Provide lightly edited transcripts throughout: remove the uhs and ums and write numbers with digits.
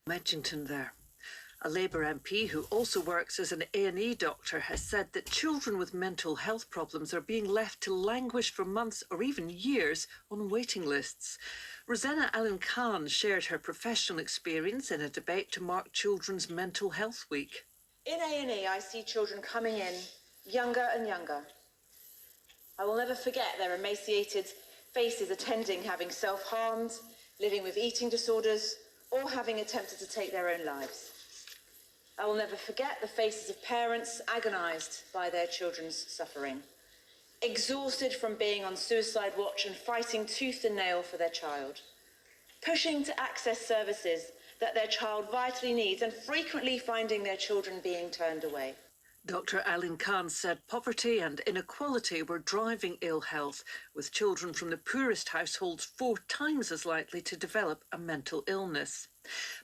Medgington there. A Labour MP who also works as an A&E doctor has said that children with mental health problems are being left to languish for months or even years on waiting lists. Rosanna Allen-Khan shared her professional experience in a debate to mark Children's Mental Health Week. In A&E, I see children coming in younger and younger. I will never forget their emaciated faces attending having self-harmed, living with eating disorders, or having attempted to take their own lives. I will never forget the faces of parents agonised by their children's suffering, exhausted from being on suicide watch and fighting tooth and nail for their child, pushing to access services that their child vitally needs and frequently finding their children being turned away. Dr. Allen-Khan said poverty and inequality were driving ill health, with children from the poorest households 4 times as likely to develop a mental illness.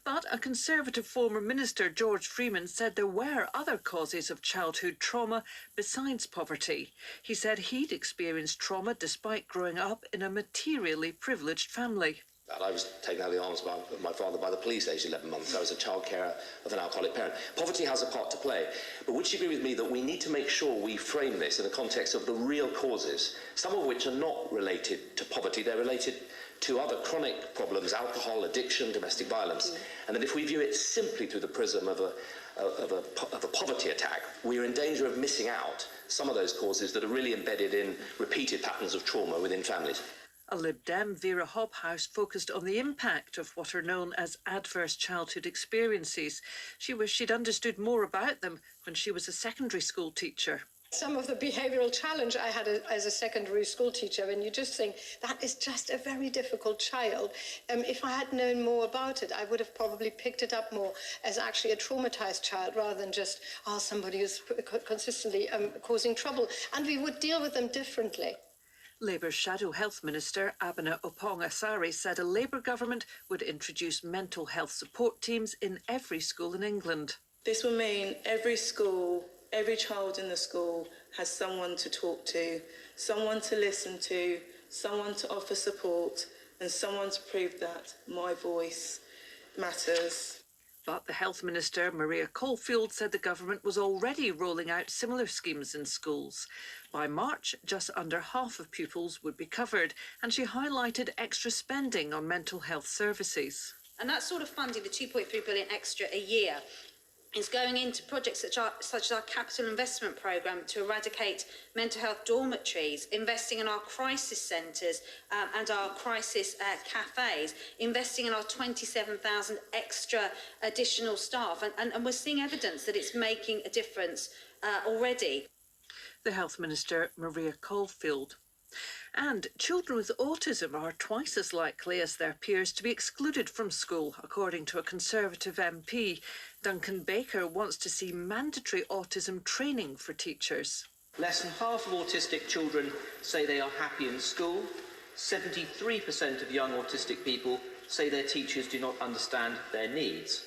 But a Conservative former minister, George Freeman, said there were other causes of childhood trauma besides poverty. He said he'd experienced trauma despite growing up in a materially privileged family. I was taken out of the arms of my father by the police aged 11 months. I was a child carer of an alcoholic parent. Poverty has a part to play. But would you agree with me that we need to make sure we frame this in the context of the real causes, some of which are not related to poverty, they're related to other chronic problems, alcohol, addiction, domestic violence. And that if we view it simply through the prism of a poverty attack, we are in danger of missing out some of those causes that are really embedded in repeated patterns of trauma within families. A Lib Dem, Vera Hobhouse, focused on the impact of what are known as adverse childhood experiences. She wished she'd understood more about them when she was a secondary school teacher. Some of the behavioural challenge I had as a secondary school teacher, and you just think that is just a very difficult child. If I had known more about it, I would have probably picked it up more as actually a traumatised child rather than just, somebody who's consistently causing trouble. And we would deal with them differently. Labour's Shadow Health Minister, Abena Opong-Asari, said a Labour government would introduce mental health support teams in every school in England. This will mean every school, every child in the school has someone to talk to, someone to listen to, someone to offer support, and someone to prove that my voice matters. But the Health Minister, Maria Caulfield, said the government was already rolling out similar schemes in schools. By March, just under half of pupils would be covered, and she highlighted extra spending on mental health services. And that sort of funding, the 2.3 billion extra a year, is going into projects such as our capital investment programme to eradicate mental health dormitories, investing in our crisis centres and our crisis cafes, investing in our 27,000 extra additional staff. And we're seeing evidence that it's making a difference already. The Health Minister, Maria Caulfield. And children with autism are twice as likely as their peers to be excluded from school, according to a Conservative MP. Duncan Baker wants to see mandatory autism training for teachers. Less than half of autistic children say they are happy in school. 73% of young autistic people say their teachers do not understand their needs.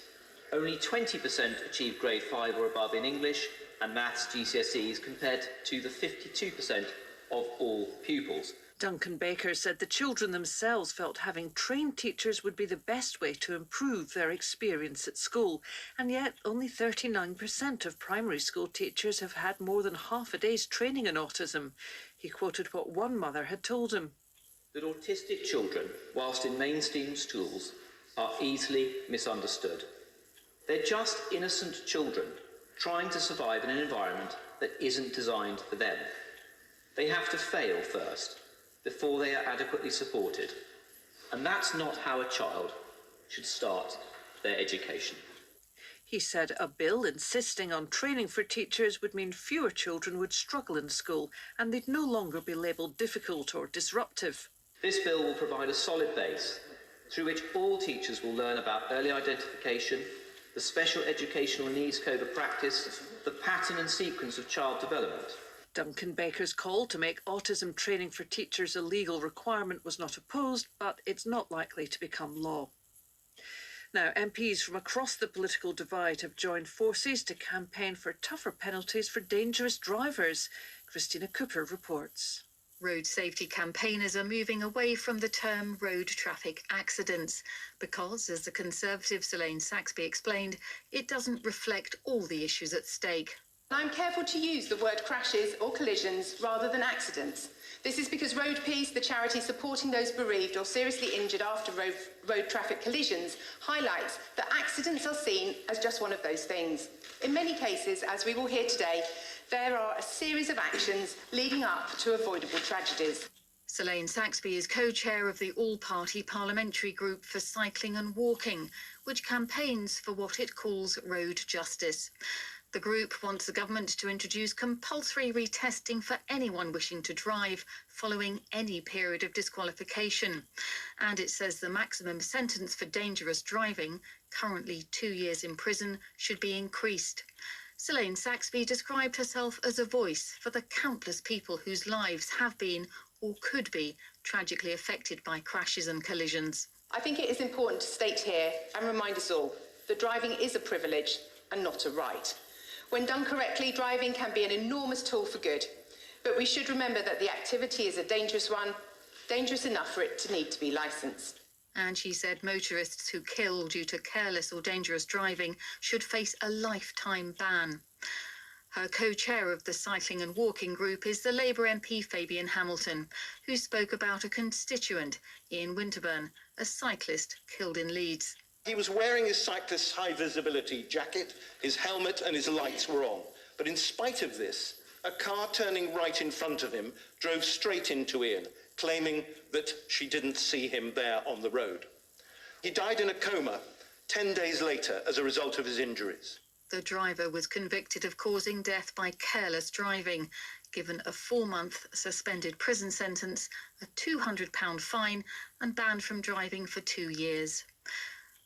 Only 20% achieve grade 5 or above in English and maths GCSEs compared to the 52% of all pupils. Duncan Baker said the children themselves felt having trained teachers would be the best way to improve their experience at school, and yet only 39% of primary school teachers have had more than half a day's training in autism. He quoted what one mother had told him. That autistic children, whilst in mainstream schools, are easily misunderstood. They're just innocent children trying to survive in an environment that isn't designed for them. They have to fail first, before they are adequately supported. And that's not how a child should start their education. He said a bill insisting on training for teachers would mean fewer children would struggle in school and they'd no longer be labelled difficult or disruptive. This bill will provide a solid base through which all teachers will learn about early identification, the special educational needs code of practice, the pattern and sequence of child development. Duncan Baker's call to make autism training for teachers a legal requirement was not opposed, but it's not likely to become law. Now, MPs from across the political divide have joined forces to campaign for tougher penalties for dangerous drivers. Christina Cooper reports. Road safety campaigners are moving away from the term road traffic accidents because, as the Conservative Selene Saxby explained, it doesn't reflect all the issues at stake. I'm careful to use the word crashes or collisions rather than accidents. This is because Road Peace, the charity supporting those bereaved or seriously injured after road traffic collisions, highlights that accidents are seen as just one of those things. In many cases, as we will hear today, there are a series of actions leading up to avoidable tragedies. Selene Saxby is co-chair of the all-party parliamentary group for cycling and walking, which campaigns for what it calls road justice. The group wants the government to introduce compulsory retesting for anyone wishing to drive following any period of disqualification. And it says the maximum sentence for dangerous driving, currently 2 years in prison, should be increased. Selene Saxby described herself as a voice for the countless people whose lives have been or could be tragically affected by crashes and collisions. I think it is important to state here and remind us all that driving is a privilege and not a right. When done correctly, driving can be an enormous tool for good. But we should remember that the activity is a dangerous one, dangerous enough for it to need to be licensed. And she said motorists who kill due to careless or dangerous driving should face a lifetime ban. Her co-chair of the cycling and walking group is the Labour MP Fabian Hamilton, who spoke about a constituent, Ian Winterburn, a cyclist killed in Leeds. He was wearing his cyclist's high-visibility jacket, his helmet and his lights were on. But in spite of this, a car turning right in front of him drove straight into Ian, claiming that she didn't see him there on the road. He died in a coma 10 days later as a result of his injuries. The driver was convicted of causing death by careless driving, given a 4-month suspended prison sentence, a £200 fine and banned from driving for 2 years.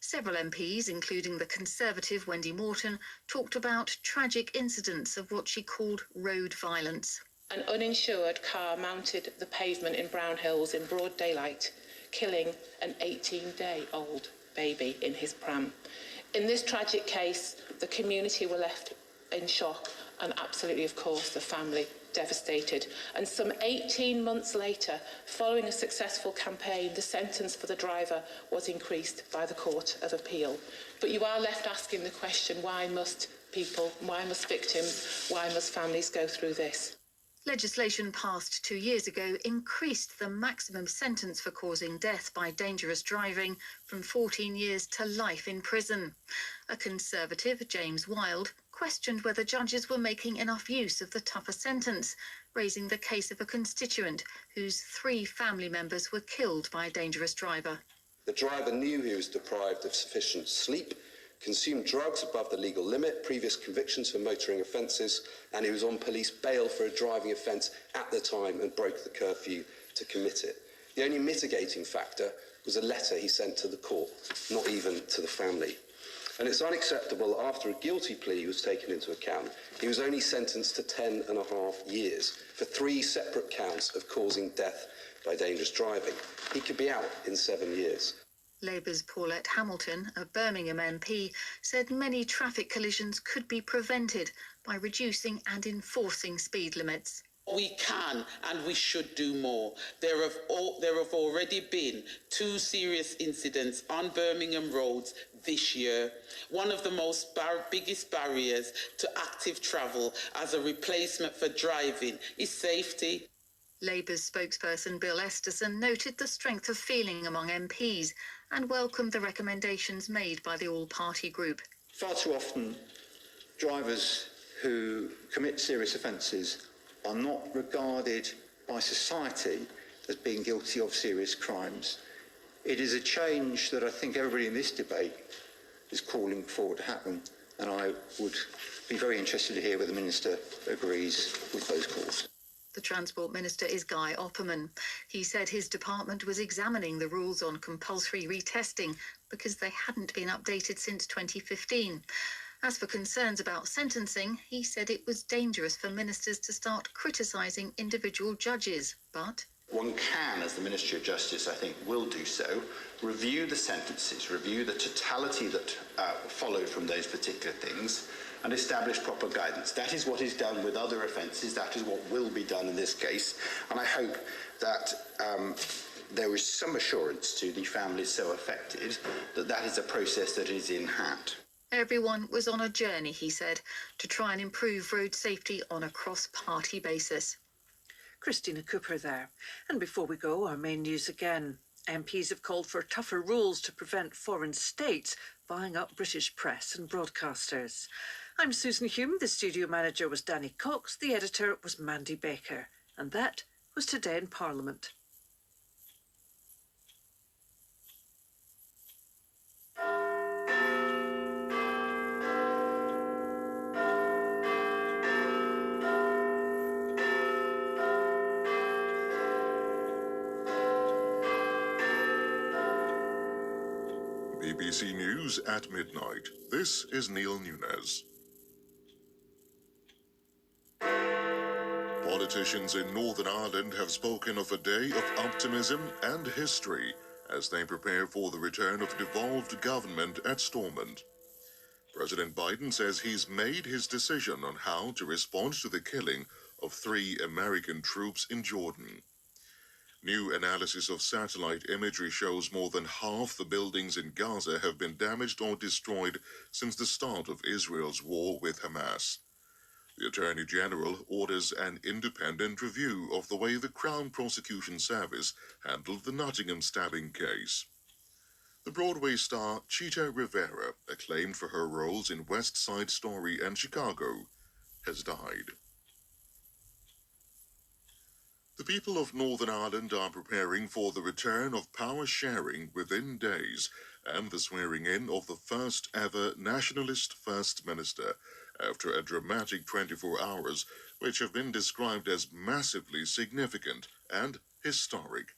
Several MPs, including the Conservative Wendy Morton, talked about tragic incidents of what she called road violence. An uninsured car mounted the pavement in Brown Hills in broad daylight, killing an 18-day-old baby in his pram. In this tragic case, the community were left in shock and absolutely, of course, the family devastated. And some 18 months later, following a successful campaign, the sentence for the driver was increased by the Court of Appeal. But you are left asking the question, why must people, why must victims, why must families go through this? Legislation passed 2 years ago increased the maximum sentence for causing death by dangerous driving from 14 years to life in prison. A Conservative, James Wilde, questioned whether judges were making enough use of the tougher sentence, raising the case of a constituent whose 3 family members were killed by a dangerous driver. The driver knew he was deprived of sufficient sleep, consumed drugs above the legal limit, previous convictions for motoring offences, and he was on police bail for a driving offence at the time and broke the curfew to commit it. The only mitigating factor was a letter he sent to the court, not even to the family. And it's unacceptable after a guilty plea was taken into account. He was only sentenced to 10.5 years for 3 separate counts of causing death by dangerous driving. He could be out in 7 years. Labour's Paulette Hamilton, a Birmingham MP, said many traffic collisions could be prevented by reducing and enforcing speed limits. We can and we should do more. There have already been 2 serious incidents on Birmingham roads this year. One of the biggest barriers to active travel as a replacement for driving is safety. Labour's spokesperson Bill Esterson noted the strength of feeling among MPs and welcomed the recommendations made by the all-party group. Far too often, drivers who commit serious offences are not regarded by society as being guilty of serious crimes. It is a change that I think everybody in this debate is calling for to happen, and I would be very interested to hear whether the Minister agrees with those calls. The Transport Minister is Guy Opperman. He said his department was examining the rules on compulsory retesting because they hadn't been updated since 2015. As for concerns about sentencing, he said it was dangerous for ministers to start criticising individual judges. But One can, as the Ministry of Justice, I think, will do so, review the sentences, review the totality that followed from those particular things, and establish proper guidance. That is what is done with other offences. That is what will be done in this case. And I hope that there is some assurance to the families so affected that that is a process that is in hand. Everyone was on a journey, he said, to try and improve road safety on a cross-party basis. Christina Cooper there. And before we go, our main news again. MPs have called for tougher rules to prevent foreign states buying up British press and broadcasters. I'm Susan Hume, the studio manager was Danny Cox, the editor was Mandy Baker. And that was Today in Parliament. BBC News at midnight. This is Neil Nunes. Politicians in Northern Ireland have spoken of a day of optimism and history as they prepare for the return of devolved government at Stormont. President Biden says he's made his decision on how to respond to the killing of 3 American troops in Jordan. New analysis of satellite imagery shows more than half the buildings in Gaza have been damaged or destroyed since the start of Israel's war with Hamas. The Attorney General orders an independent review of the way the Crown Prosecution Service handled the Nottingham stabbing case. The Broadway star Chita Rivera, acclaimed for her roles in West Side Story and Chicago, has died. The people of Northern Ireland are preparing for the return of power sharing within days and the swearing-in of the first ever nationalist First Minister after a dramatic 24 hours which have been described as massively significant and historic.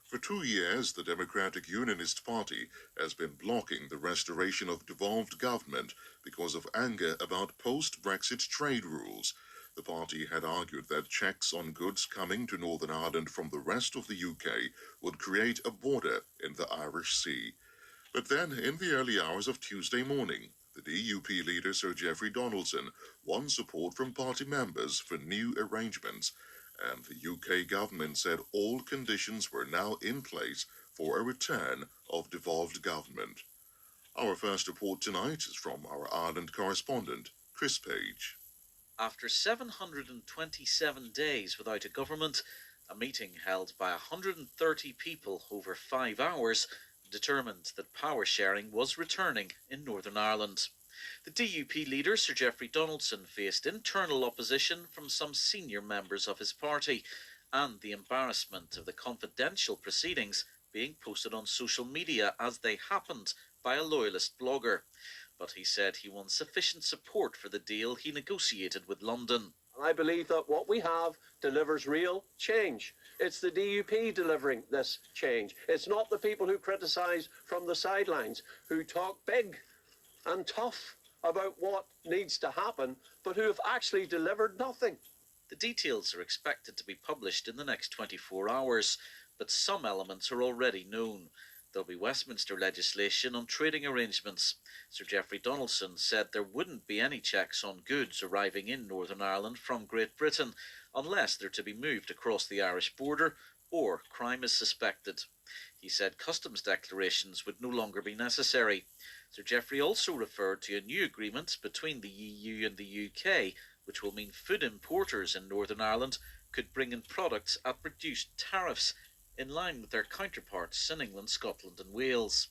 For 2 years, the Democratic Unionist Party has been blocking the restoration of devolved government because of anger about post-Brexit trade rules. The party had argued that checks on goods coming to Northern Ireland from the rest of the UK would create a border in the Irish Sea. But then, in the early hours of Tuesday morning, the DUP leader Sir Geoffrey Donaldson won support from party members for new arrangements, and the UK government said all conditions were now in place for a return of devolved government. Our first report tonight is from our Ireland correspondent, Chris Page. After 727 days without a government, a meeting held by 130 people over 5 hours determined that power sharing was returning in Northern Ireland. The DUP leader, Sir Geoffrey Donaldson, faced internal opposition from some senior members of his party and the embarrassment of the confidential proceedings being posted on social media as they happened by a loyalist blogger. But he said he won sufficient support for the deal he negotiated with London. I believe that what we have delivers real change. It's the DUP delivering this change. It's not the people who criticise from the sidelines, who talk big and tough about what needs to happen, but who have actually delivered nothing. The details are expected to be published in the next 24 hours, but some elements are already known. There'll be Westminster legislation on trading arrangements. Sir Geoffrey Donaldson said there wouldn't be any checks on goods arriving in Northern Ireland from Great Britain unless they're to be moved across the Irish border or crime is suspected. He said customs declarations would no longer be necessary. Sir Geoffrey also referred to a new agreement between the EU and the UK, which will mean food importers in Northern Ireland could bring in products at reduced tariffs, in line with their counterparts in England, Scotland and Wales.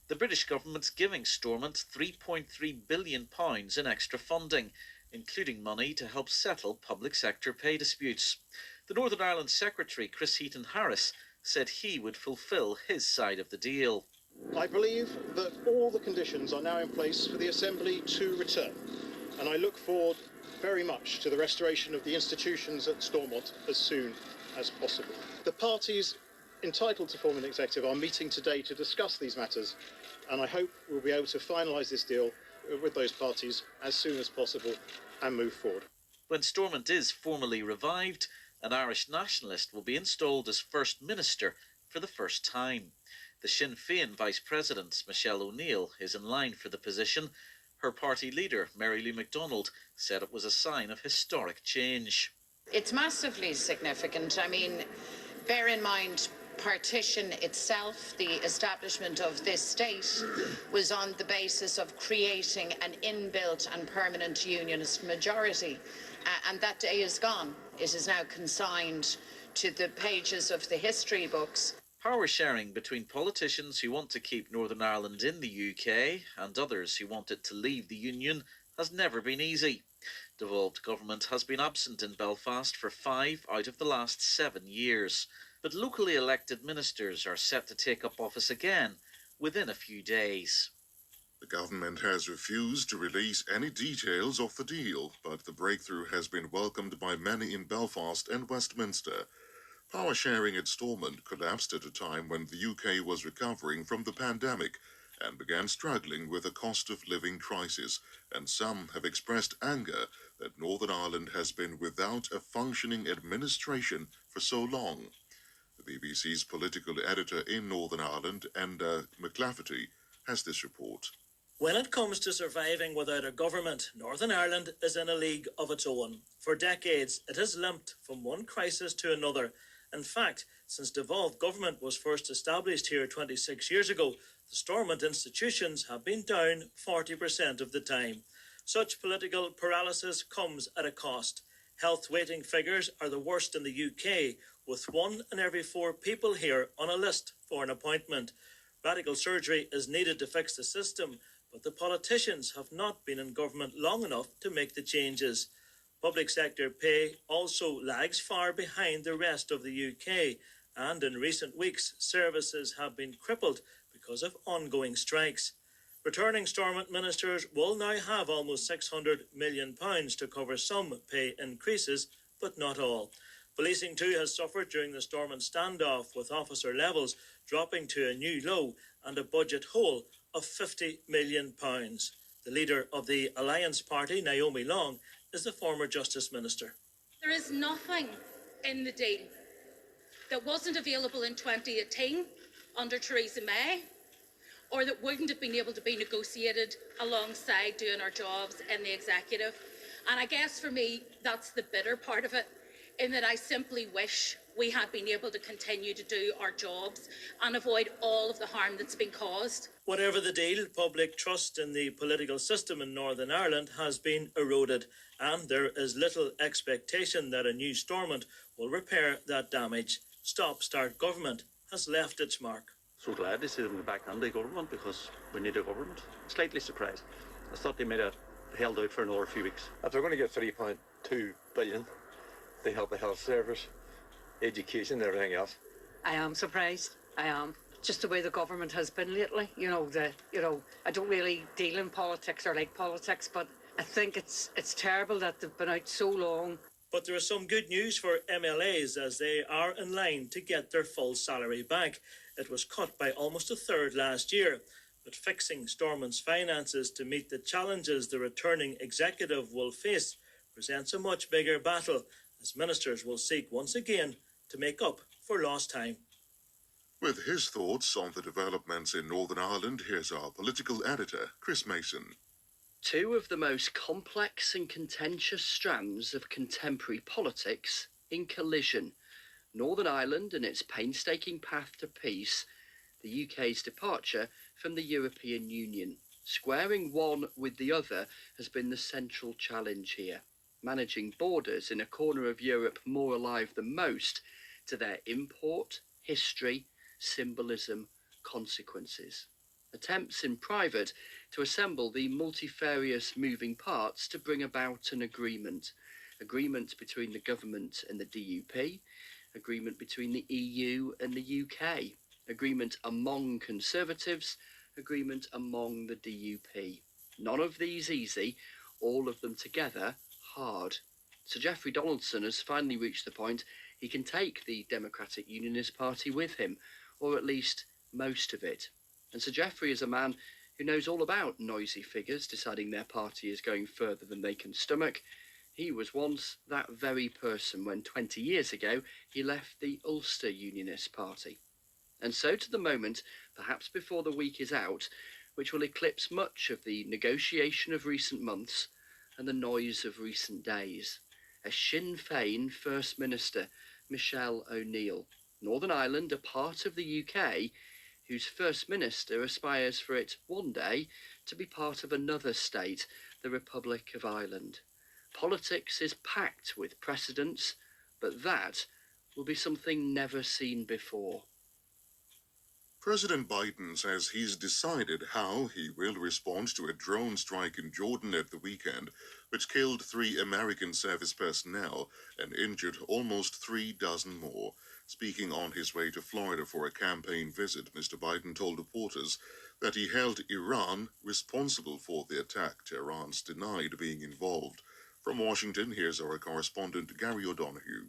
The British government's giving Stormont £3.3 billion in extra funding, including money to help settle public sector pay disputes. The Northern Ireland Secretary, Chris Heaton-Harris, said he would fulfil his side of the deal. I believe that all the conditions are now in place for the Assembly to return, and I look forward very much to the restoration of the institutions at Stormont as soon as possible. The parties entitled to form an executive are meeting today to discuss these matters, and I hope we'll be able to finalise this deal with those parties as soon as possible and move forward. When Stormont is formally revived, An Irish nationalist will be installed as First Minister for the first time. The Sinn Féin Vice President, Michelle O'Neill, is in line for the position. Her party leader, Mary Lou McDonald, said it was a sign of historic change. It's massively significant. I mean, bear in mind, partition itself, the establishment of this state, was on the basis of creating an inbuilt and permanent unionist majority. And that day is gone. It is now consigned to the pages of the history books. Power sharing between politicians who want to keep Northern Ireland in the UK and others who want it to leave the Union has never been easy. Devolved government has been absent in Belfast for 5 out of the last 7 years. But locally elected ministers are set to take up office again within a few days. The government has refused to release any details of the deal, but the breakthrough has been welcomed by many in Belfast and Westminster. Power sharing at Stormont collapsed at a time when the UK was recovering from the pandemic and began struggling with a cost of living crisis, and some have expressed anger that Northern Ireland has been without a functioning administration for so long. The BBC's political editor in Northern Ireland, Enda McLafferty, has this report. When it comes to surviving without a government, Northern Ireland is in a league of its own. For decades, it has limped from one crisis to another. In fact, since devolved government was first established here 26 years ago, the Stormont institutions have been down 40% of the time. Such political paralysis comes at a cost. Health waiting figures are the worst in the UK, with 1 in every 4 people here on a list for an appointment. Radical surgery is needed to fix the system, but the politicians have not been in government long enough to make the changes. Public sector pay also lags far behind the rest of the UK, and in recent weeks, services have been crippled because of ongoing strikes. Returning Stormont ministers will now have almost £600 million to cover some pay increases, but not all. Policing too has suffered during the Stormont standoff, with officer levels dropping to a new low and a budget hole of £50 million. The leader of the Alliance Party, Naomi Long, is the former Justice Minister. There is nothing in the deal that wasn't available in 2018 under Theresa May, or that wouldn't have been able to be negotiated alongside doing our jobs in the executive. And I guess for me, that's the bitter part of it, in that I simply wish we had been able to continue to do our jobs and avoid all of the harm that's been caused. Whatever the deal, public trust in the political system in Northern Ireland has been eroded, and there is little expectation that a new Stormont will repair that damage. Stop-start government has left its mark. So glad to see them back in the government, because we need a government. Slightly surprised. I thought they might have held out for another few weeks. If they're going to get £3.2 billion to help the health service, education and everything else. I am surprised. I am. Just the way the government has been lately. I don't really deal in politics or like politics, but I think it's terrible that they've been out so long. But there is some good news for MLAs, as they are in line to get their full salary back. It was cut by almost a third last year. But fixing Stormont's finances to meet the challenges the returning executive will face presents a much bigger battle, as ministers will seek once again to make up for lost time. With his thoughts on the developments in Northern Ireland, here's our political editor, Chris Mason. Two of the most complex and contentious strands of contemporary politics in collision: Northern Ireland and its painstaking path to peace, the UK's departure from the European Union. Squaring one with the other has been the central challenge here, managing borders in a corner of Europe more alive than most to their import, history, symbolism, consequences. Attempts in private to assemble the multifarious moving parts to bring about an agreement between the government and the DUP, agreement between the EU and the UK, agreement among Conservatives, agreement among the DUP. None of these easy, all of them together hard. Sir Geoffrey Donaldson has finally reached the point he can take the Democratic Unionist Party with him, or at least most of it. And Sir Geoffrey is a man who knows all about noisy figures deciding their party is going further than they can stomach. He was once that very person when 20 years ago he left the Ulster Unionist Party. And so to the moment, perhaps before the week is out, which will eclipse much of the negotiation of recent months and the noise of recent days. As Sinn Féin First Minister Michelle O'Neill, Northern Ireland, a part of the UK, whose First Minister aspires for it one day to be part of another state, the Republic of Ireland. Politics is packed with precedents, but that will be something never seen before. President Biden says he's decided how he will respond to a drone strike in Jordan at the weekend, which killed 3 American service personnel and injured almost 3 dozen more. Speaking on his way to Florida for a campaign visit, Mr. Biden told reporters that he held Iran responsible for the attack. Tehran's denied being involved. From Washington, here's our correspondent Gary O'Donoghue.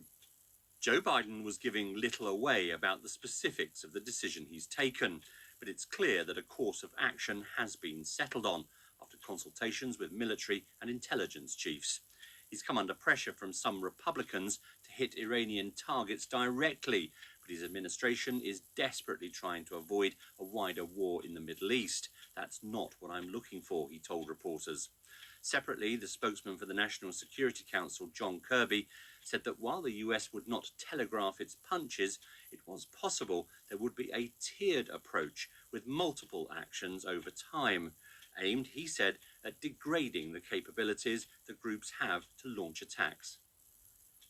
Joe Biden was giving little away about the specifics of the decision he's taken, but it's clear that a course of action has been settled on after consultations with military and intelligence chiefs. He's come under pressure from some Republicans to hit Iranian targets directly, but his administration is desperately trying to avoid a wider war in the Middle East. That's not what I'm looking for, he told reporters. Separately, the spokesman for the National Security Council, John Kirby, said that while the US would not telegraph its punches, it was possible there would be a tiered approach with multiple actions over time, aimed, he said, at degrading the capabilities the groups have to launch attacks.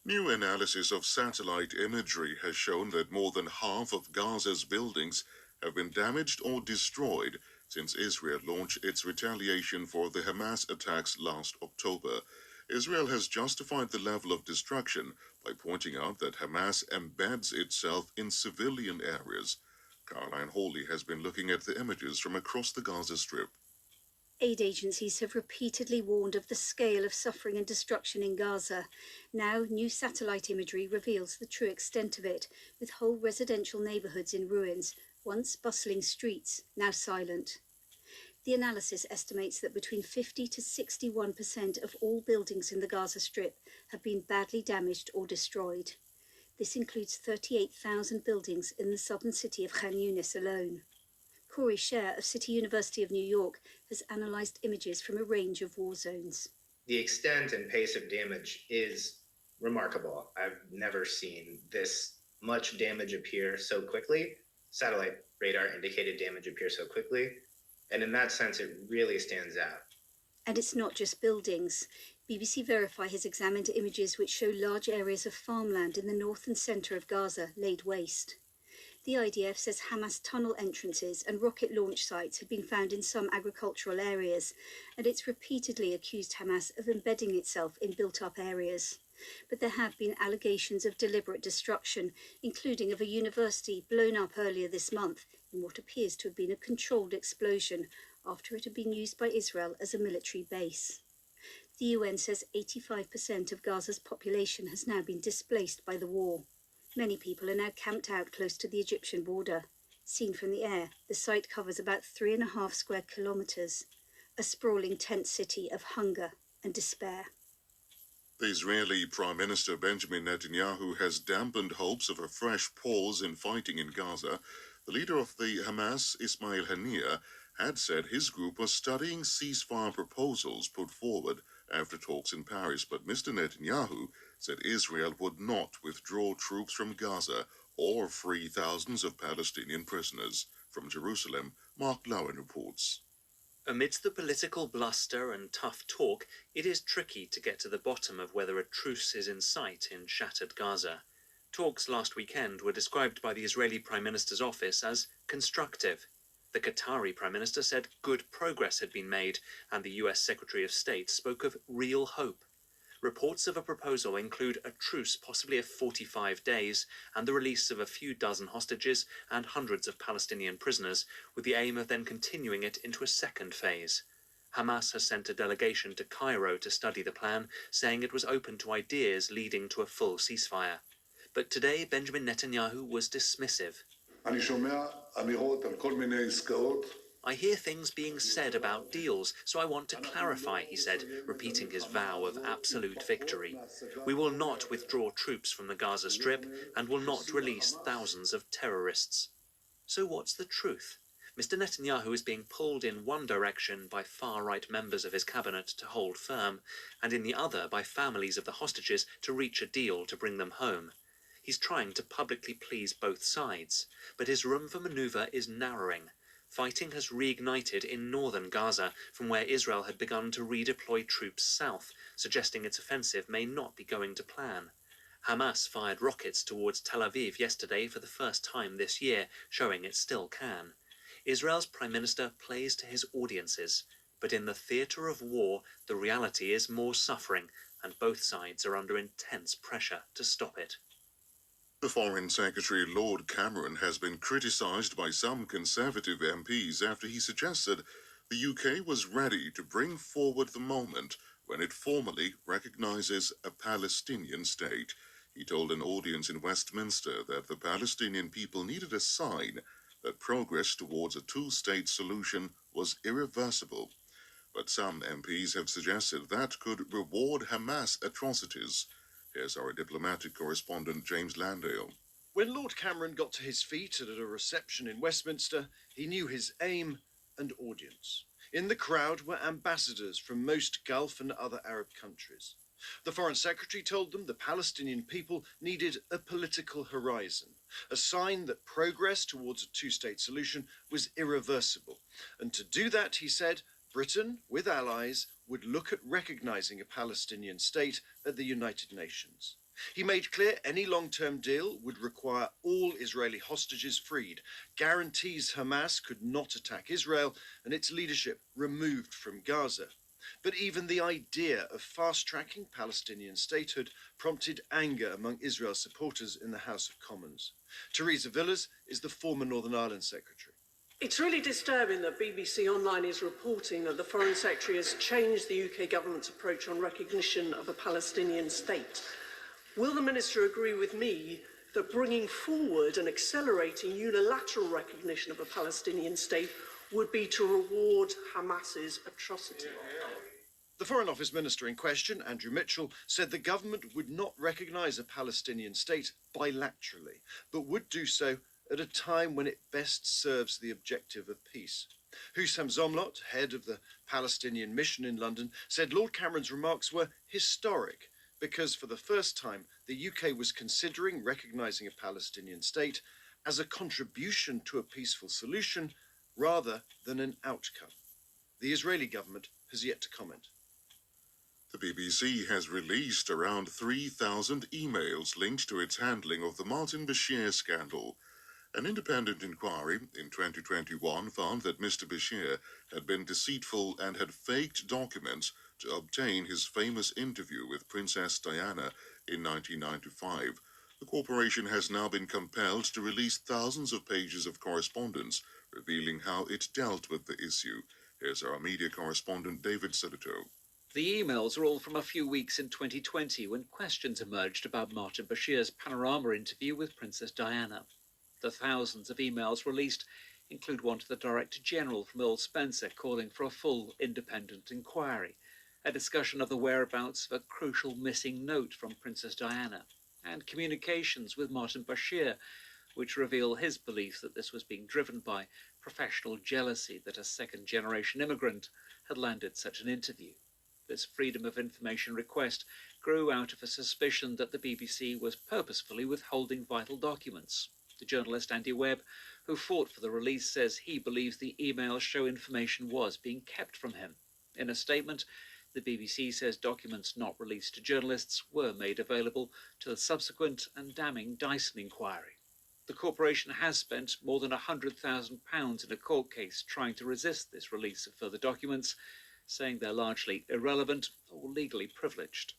New analysis of satellite imagery has shown that more than half of Gaza's buildings have been damaged or destroyed since Israel launched its retaliation for the Hamas attacks last October. Israel has justified the level of destruction by pointing out that Hamas embeds itself in civilian areas. Caroline Hawley has been looking at the images from across the Gaza Strip. Aid agencies have repeatedly warned of the scale of suffering and destruction in Gaza. Now, new satellite imagery reveals the true extent of it, with whole residential neighbourhoods in ruins, once bustling streets, now silent. The analysis estimates that between 50 to 61% of all buildings in the Gaza Strip have been badly damaged or destroyed. This includes 38,000 buildings in the southern city of Khan Yunis alone. Corey Scher of City University of New York has analysed images from a range of war zones. The extent and pace of damage is remarkable. I've never seen this much damage appear so quickly. Satellite radar indicated damage appear so quickly. And in that sense, it really stands out. And it's not just buildings. BBC Verify has examined images which show large areas of farmland in the north and centre of Gaza laid waste. The IDF says Hamas tunnel entrances and rocket launch sites have been found in some agricultural areas, and it's repeatedly accused Hamas of embedding itself in built-up areas. But there have been allegations of deliberate destruction, including of a university blown up earlier this month in what appears to have been a controlled explosion after it had been used by Israel as a military base. The UN says 85% of Gaza's population has now been displaced by the war. Many people are now camped out close to the Egyptian border. Seen from the air, the site covers about 3.5 square kilometres, a sprawling tent city of hunger and despair. The Israeli Prime Minister Benjamin Netanyahu has dampened hopes of a fresh pause in fighting in Gaza. The leader of the Hamas, Ismail Haniyeh, had said his group was studying ceasefire proposals put forward after talks in Paris, but Mr. Netanyahu said Israel would not withdraw troops from Gaza or free thousands of Palestinian prisoners. From Jerusalem, Mark Lowen reports. Amidst the political bluster and tough talk, it is tricky to get to the bottom of whether a truce is in sight in shattered Gaza. Talks last weekend were described by the Israeli Prime Minister's office as constructive. The Qatari Prime Minister said good progress had been made, and the US Secretary of State spoke of real hope. Reports of a proposal include a truce possibly of 45 days and the release of a few dozen hostages and hundreds of Palestinian prisoners, with the aim of then continuing it into a second phase. Hamas has sent a delegation to Cairo to study the plan, saying it was open to ideas leading to a full ceasefire. But today, Benjamin Netanyahu was dismissive. I hear things being said about deals, so I want to clarify, he said, repeating his vow of absolute victory. We will not withdraw troops from the Gaza Strip and will not release thousands of terrorists. So what's the truth? Mr. Netanyahu is being pulled in one direction by far-right members of his cabinet to hold firm, and in the other by families of the hostages to reach a deal to bring them home. He's trying to publicly please both sides, but his room for manoeuvre is narrowing. Fighting has reignited in northern Gaza, from where Israel had begun to redeploy troops south, suggesting its offensive may not be going to plan. Hamas fired rockets towards Tel Aviv yesterday for the first time this year, showing it still can. Israel's Prime Minister plays to his audiences, but in the theatre of war, the reality is more suffering, and both sides are under intense pressure to stop it. The Foreign Secretary Lord Cameron has been criticised by some Conservative MPs after he suggested the UK was ready to bring forward the moment when it formally recognises a Palestinian state. He told an audience in Westminster that the Palestinian people needed a sign that progress towards a two-state solution was irreversible. But some MPs have suggested that could reward Hamas atrocities. Here's our diplomatic correspondent James Landale. When Lord Cameron got to his feet at a reception in Westminster, he knew his aim and audience. In the crowd were ambassadors from most Gulf and other Arab countries. The Foreign Secretary told them the Palestinian people needed a political horizon, a sign that progress towards a two-state solution was irreversible. And to do that, he said, Britain, with allies, would look at recognising a Palestinian state at the United Nations. He made clear any long-term deal would require all Israeli hostages freed, guarantees Hamas could not attack Israel, and its leadership removed from Gaza. But even the idea of fast-tracking Palestinian statehood prompted anger among Israel's supporters in the House of Commons. Teresa Villas is the former Northern Ireland Secretary. It's really disturbing that BBC Online is reporting that the Foreign Secretary has changed the UK government's approach on recognition of a Palestinian state. Will the Minister agree with me that bringing forward and accelerating unilateral recognition of a Palestinian state would be to reward Hamas's atrocity? The Foreign Office Minister in question, Andrew Mitchell, said the government would not recognise a Palestinian state bilaterally, but would do so at a time when it best serves the objective of peace. Hussam Zomlot, head of the Palestinian mission in London, said Lord Cameron's remarks were historic because for the first time the UK was considering recognising a Palestinian state as a contribution to a peaceful solution rather than an outcome. The Israeli government has yet to comment. The BBC has released around 3,000 emails linked to its handling of the Martin Bashir scandal. An independent inquiry in 2021 found that Mr. Bashir had been deceitful and had faked documents to obtain his famous interview with Princess Diana in 1995. The corporation has now been compelled to release thousands of pages of correspondence revealing how it dealt with the issue. Here's our media correspondent David Sillito. The emails are all from a few weeks in 2020 when questions emerged about Martin Bashir's Panorama interview with Princess Diana. The thousands of emails released include one to the Director General from Earl Spencer calling for a full independent inquiry, a discussion of the whereabouts of a crucial missing note from Princess Diana, and communications with Martin Bashir, which reveal his belief that this was being driven by professional jealousy that a second-generation immigrant had landed such an interview. This Freedom of Information request grew out of a suspicion that the BBC was purposefully withholding vital documents. The journalist Andy Webb, who fought for the release, says he believes the emails show information was being kept from him. In a statement, the BBC says documents not released to journalists were made available to the subsequent and damning Dyson inquiry. The corporation has spent more than £100,000 in a court case trying to resist this release of further documents, saying they're largely irrelevant or legally privileged.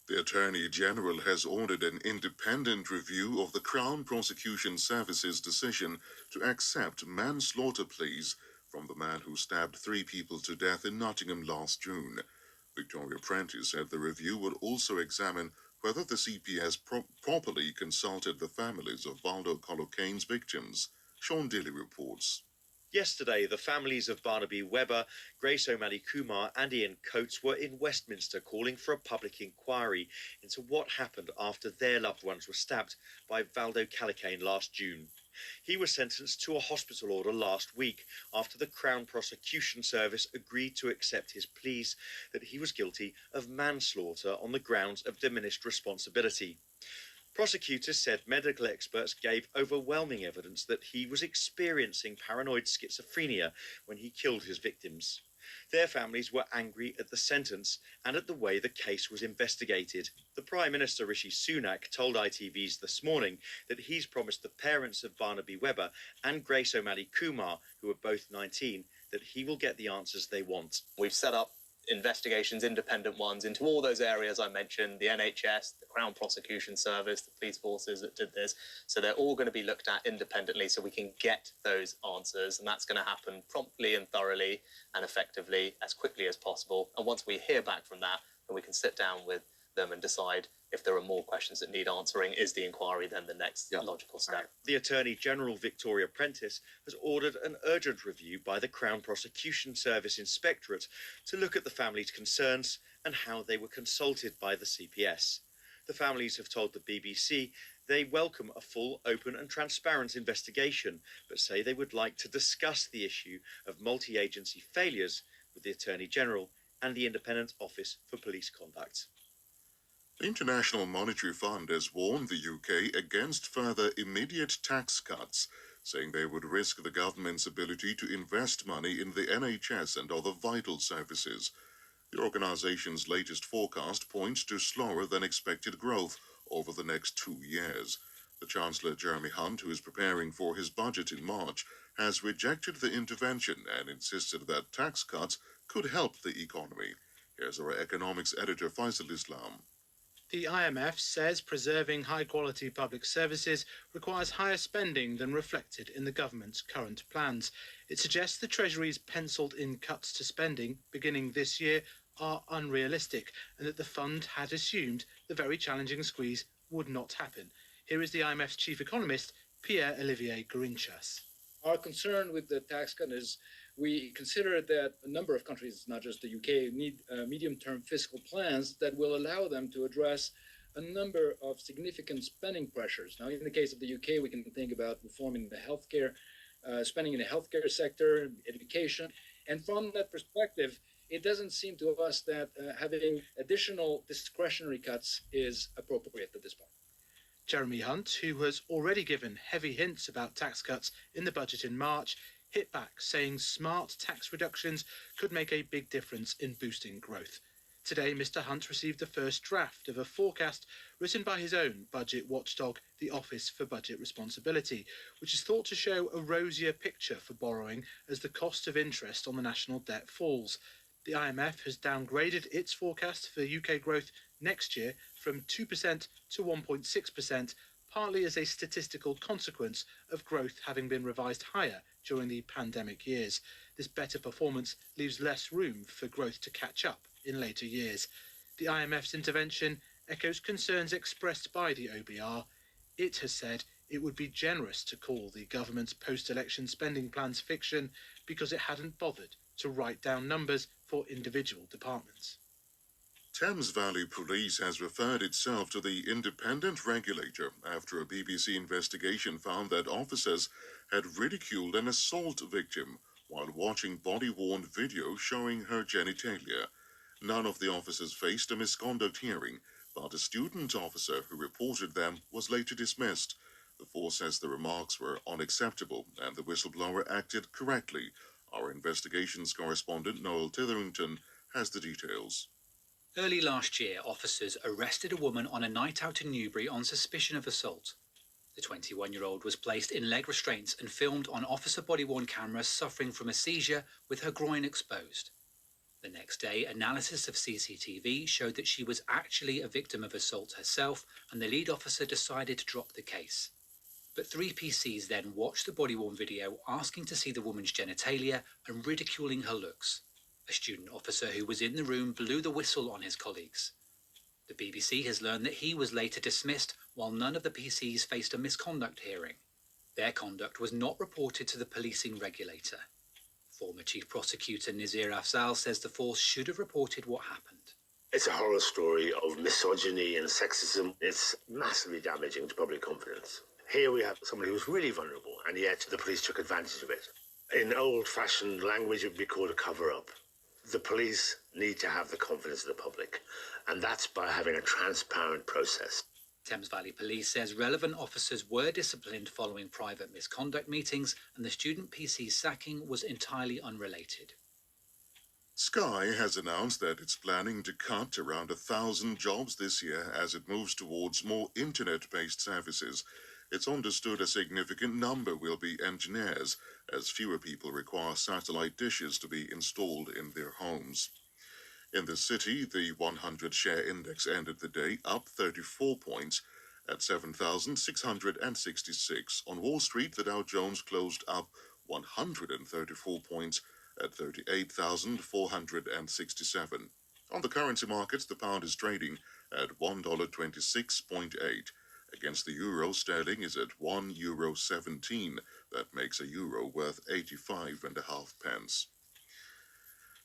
The Attorney General has ordered an independent review of the Crown Prosecution Service's decision to accept manslaughter pleas from the man who stabbed 3 people to death in Nottingham last June. Victoria Prentice said the review would also examine whether the CPS properly consulted the families of Baldo Colocane's victims. Sean Daly reports. Yesterday, the families of Barnaby Webber, Grace O'Malley Kumar and Ian Coates were in Westminster calling for a public inquiry into what happened after their loved ones were stabbed by Valdo Callicane last June. He was sentenced to a hospital order last week after the Crown Prosecution Service agreed to accept his pleas that he was guilty of manslaughter on the grounds of diminished responsibility. Prosecutors said medical experts gave overwhelming evidence that he was experiencing paranoid schizophrenia when he killed his victims. Their families were angry at the sentence and at the way the case was investigated. The Prime Minister Rishi Sunak told ITV's This Morning that he's promised the parents of Barnaby Webber and Grace O'Malley Kumar, who are both 19, that he will get the answers they want. We've set up investigations, independent ones, into all those areas I mentioned, the NHS, the Crown Prosecution Service, the police forces that did this. So they're all going to be looked at independently so we can get those answers. And that's going to happen promptly and thoroughly and effectively as quickly as possible. And once we hear back from that, then we can sit down with them and decide if there are more questions that need answering. Is the inquiry then the next logical step? The Attorney General, Victoria Prentice, has ordered an urgent review by the Crown Prosecution Service Inspectorate to look at the families' concerns and how they were consulted by the CPS. The families have told the BBC they welcome a full, open and transparent investigation, but say they would like to discuss the issue of multi-agency failures with the Attorney General and the Independent Office for Police Conduct. The International Monetary Fund has warned the UK against further immediate tax cuts, saying they would risk the government's ability to invest money in the NHS and other vital services. The organisation's latest forecast points to slower than expected growth over the next 2 years. The Chancellor, Jeremy Hunt, who is preparing for his budget in March, has rejected the intervention and insisted that tax cuts could help the economy. Here's our economics editor, Faisal Islam. The IMF says preserving high-quality public services requires higher spending than reflected in the government's current plans. It suggests the Treasury's penciled-in cuts to spending beginning this year are unrealistic and that the fund had assumed the very challenging squeeze would not happen. Here is the IMF's chief economist, Pierre-Olivier Gourinchas. Our concern with the tax cut is we consider that a number of countries, not just the UK, need medium-term fiscal plans that will allow them to address a number of significant spending pressures. Now, in the case of the UK, we can think about reforming the healthcare, spending in the healthcare sector, education. And from that perspective, it doesn't seem to us that having additional discretionary cuts is appropriate at this point. Jeremy Hunt, who has already given heavy hints about tax cuts in the budget in March, hit back, saying smart tax reductions could make a big difference in boosting growth. Today, Mr Hunt received the first draft of a forecast written by his own budget watchdog, the Office for Budget Responsibility, which is thought to show a rosier picture for borrowing as the cost of interest on the national debt falls. The IMF has downgraded its forecast for UK growth next year from 2% to 1.6%, partly as a statistical consequence of growth having been revised higher during the pandemic years. This better performance leaves less room for growth to catch up in later years. The IMF's intervention echoes concerns expressed by the OBR. It has said it would be generous to call the government's post-election spending plans fiction because it hadn't bothered to write down numbers for individual departments. Thames Valley Police has referred itself to the independent regulator after a BBC investigation found that officers had ridiculed an assault victim while watching body-worn video showing her genitalia. None of the officers faced a misconduct hearing, but a student officer who reported them was later dismissed. The force says the remarks were unacceptable and the whistleblower acted correctly. Our investigations correspondent Noel Titherington has the details. Early last year, officers arrested a woman on a night out in Newbury on suspicion of assault. The 21-year-old was placed in leg restraints and filmed on officer body-worn cameras suffering from a seizure with her groin exposed. The next day, analysis of CCTV showed that she was actually a victim of assault herself, and the lead officer decided to drop the case. But 3 PCs then watched the body-worn video, asking to see the woman's genitalia and ridiculing her looks. A student officer who was in the room blew the whistle on his colleagues. The BBC has learned that he was later dismissed, while none of the PCs faced a misconduct hearing. Their conduct was not reported to the policing regulator. Former Chief Prosecutor Nazir Afzal says the force should have reported what happened. It's a horror story of misogyny and sexism. It's massively damaging to public confidence. Here we have somebody who's really vulnerable, and yet the police took advantage of it. In old-fashioned language, it would be called a cover-up. The police need to have the confidence of the public, and that's by having a transparent process. Thames Valley Police says relevant officers were disciplined following private misconduct meetings, and the student PC's sacking was entirely unrelated. Sky has announced that it's planning to cut around 1,000 jobs this year as it moves towards more internet-based services. It's understood a significant number will be engineers, as fewer people require satellite dishes to be installed in their homes. In the city, the 100 share index ended the day up 34 points at 7,666. On Wall Street, the Dow Jones closed up 134 points at 38,467. On the currency markets, the pound is trading at $1.26.8. Against the euro, sterling is at €1.17. That makes a euro worth 85.5 pence.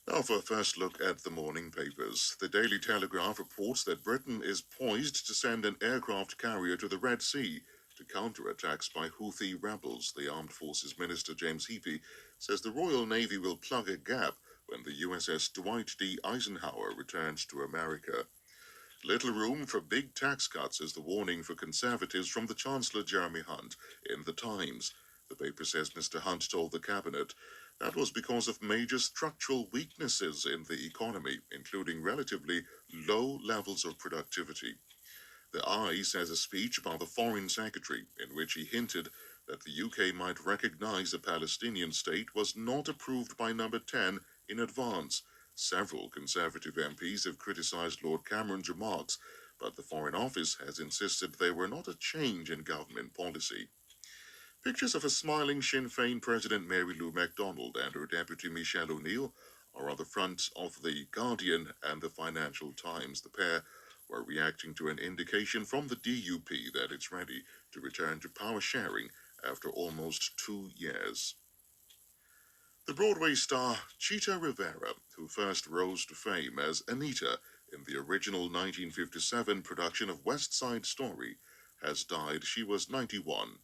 Now for a first look at the morning papers. The Daily Telegraph reports that Britain is poised to send an aircraft carrier to the Red Sea to counter attacks by Houthi rebels. The Armed Forces Minister James Heappey says the Royal Navy will plug a gap when the USS Dwight D. Eisenhower returns to America. Little room for big tax cuts is the warning for Conservatives from the Chancellor Jeremy Hunt in The Times. The paper says Mr. Hunt told the Cabinet that was because of major structural weaknesses in the economy, including relatively low levels of productivity. The Eye says a speech about the Foreign Secretary, in which he hinted that the UK might recognise a Palestinian state, was not approved by Number 10 in advance. Several Conservative MPs have criticised Lord Cameron's remarks, but the Foreign Office has insisted they were not a change in government policy. Pictures of a smiling Sinn Féin President Mary Lou MacDonald and her deputy Michelle O'Neill are on the front of The Guardian and the Financial Times. The pair were reacting to an indication from the DUP that it's ready to return to power sharing after almost 2 years. The Broadway star Chita Rivera, who first rose to fame as Anita in the original 1957 production of West Side Story, has died. She was 91.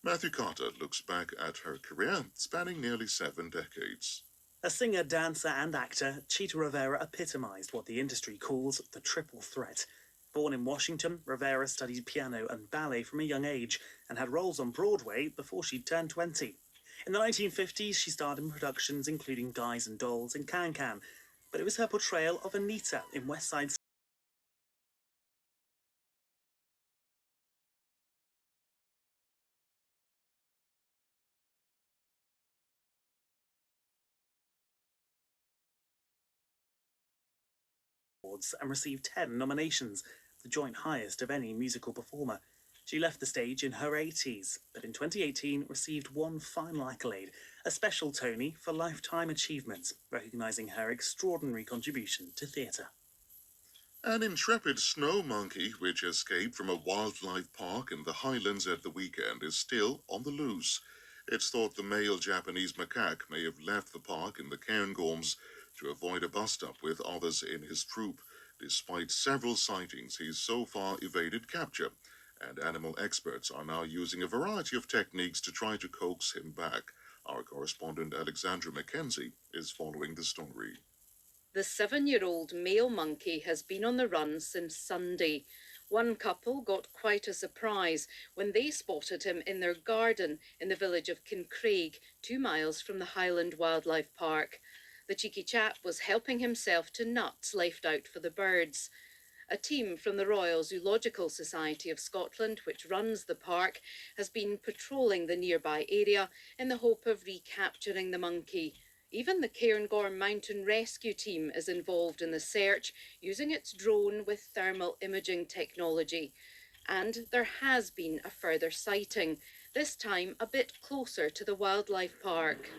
Matthew Carter looks back at her career, spanning nearly 7 decades. A singer, dancer and actor, Chita Rivera epitomised what the industry calls the triple threat. Born in Washington, Rivera studied piano and ballet from a young age and had roles on Broadway before she turned 20. In the 1950s, she starred in productions including Guys and Dolls and Can-Can, but it was her portrayal of Anita in West Side and received 10 nominations, the joint highest of any musical performer. She left the stage in her 80s, but in 2018 received one final accolade, a special Tony for Lifetime Achievement, recognising her extraordinary contribution to theatre. An intrepid snow monkey, which escaped from a wildlife park in the Highlands at the weekend, is still on the loose. It's thought the male Japanese macaque may have left the park in the Cairngorms to avoid a bust-up with others in his troop. Despite several sightings, he's so far evaded capture, and animal experts are now using a variety of techniques to try to coax him back. Our correspondent Alexandra Mackenzie is following the story. The 7-year-old male monkey has been on the run since Sunday. One couple got quite a surprise when they spotted him in their garden in the village of Kincraig, 2 miles from the Highland Wildlife Park. The cheeky chap was helping himself to nuts left out for the birds. A team from the Royal Zoological Society of Scotland, which runs the park, has been patrolling the nearby area in the hope of recapturing the monkey. Even the Cairngorm Mountain Rescue Team is involved in the search, using its drone with thermal imaging technology. And there has been a further sighting, this time a bit closer to the wildlife park.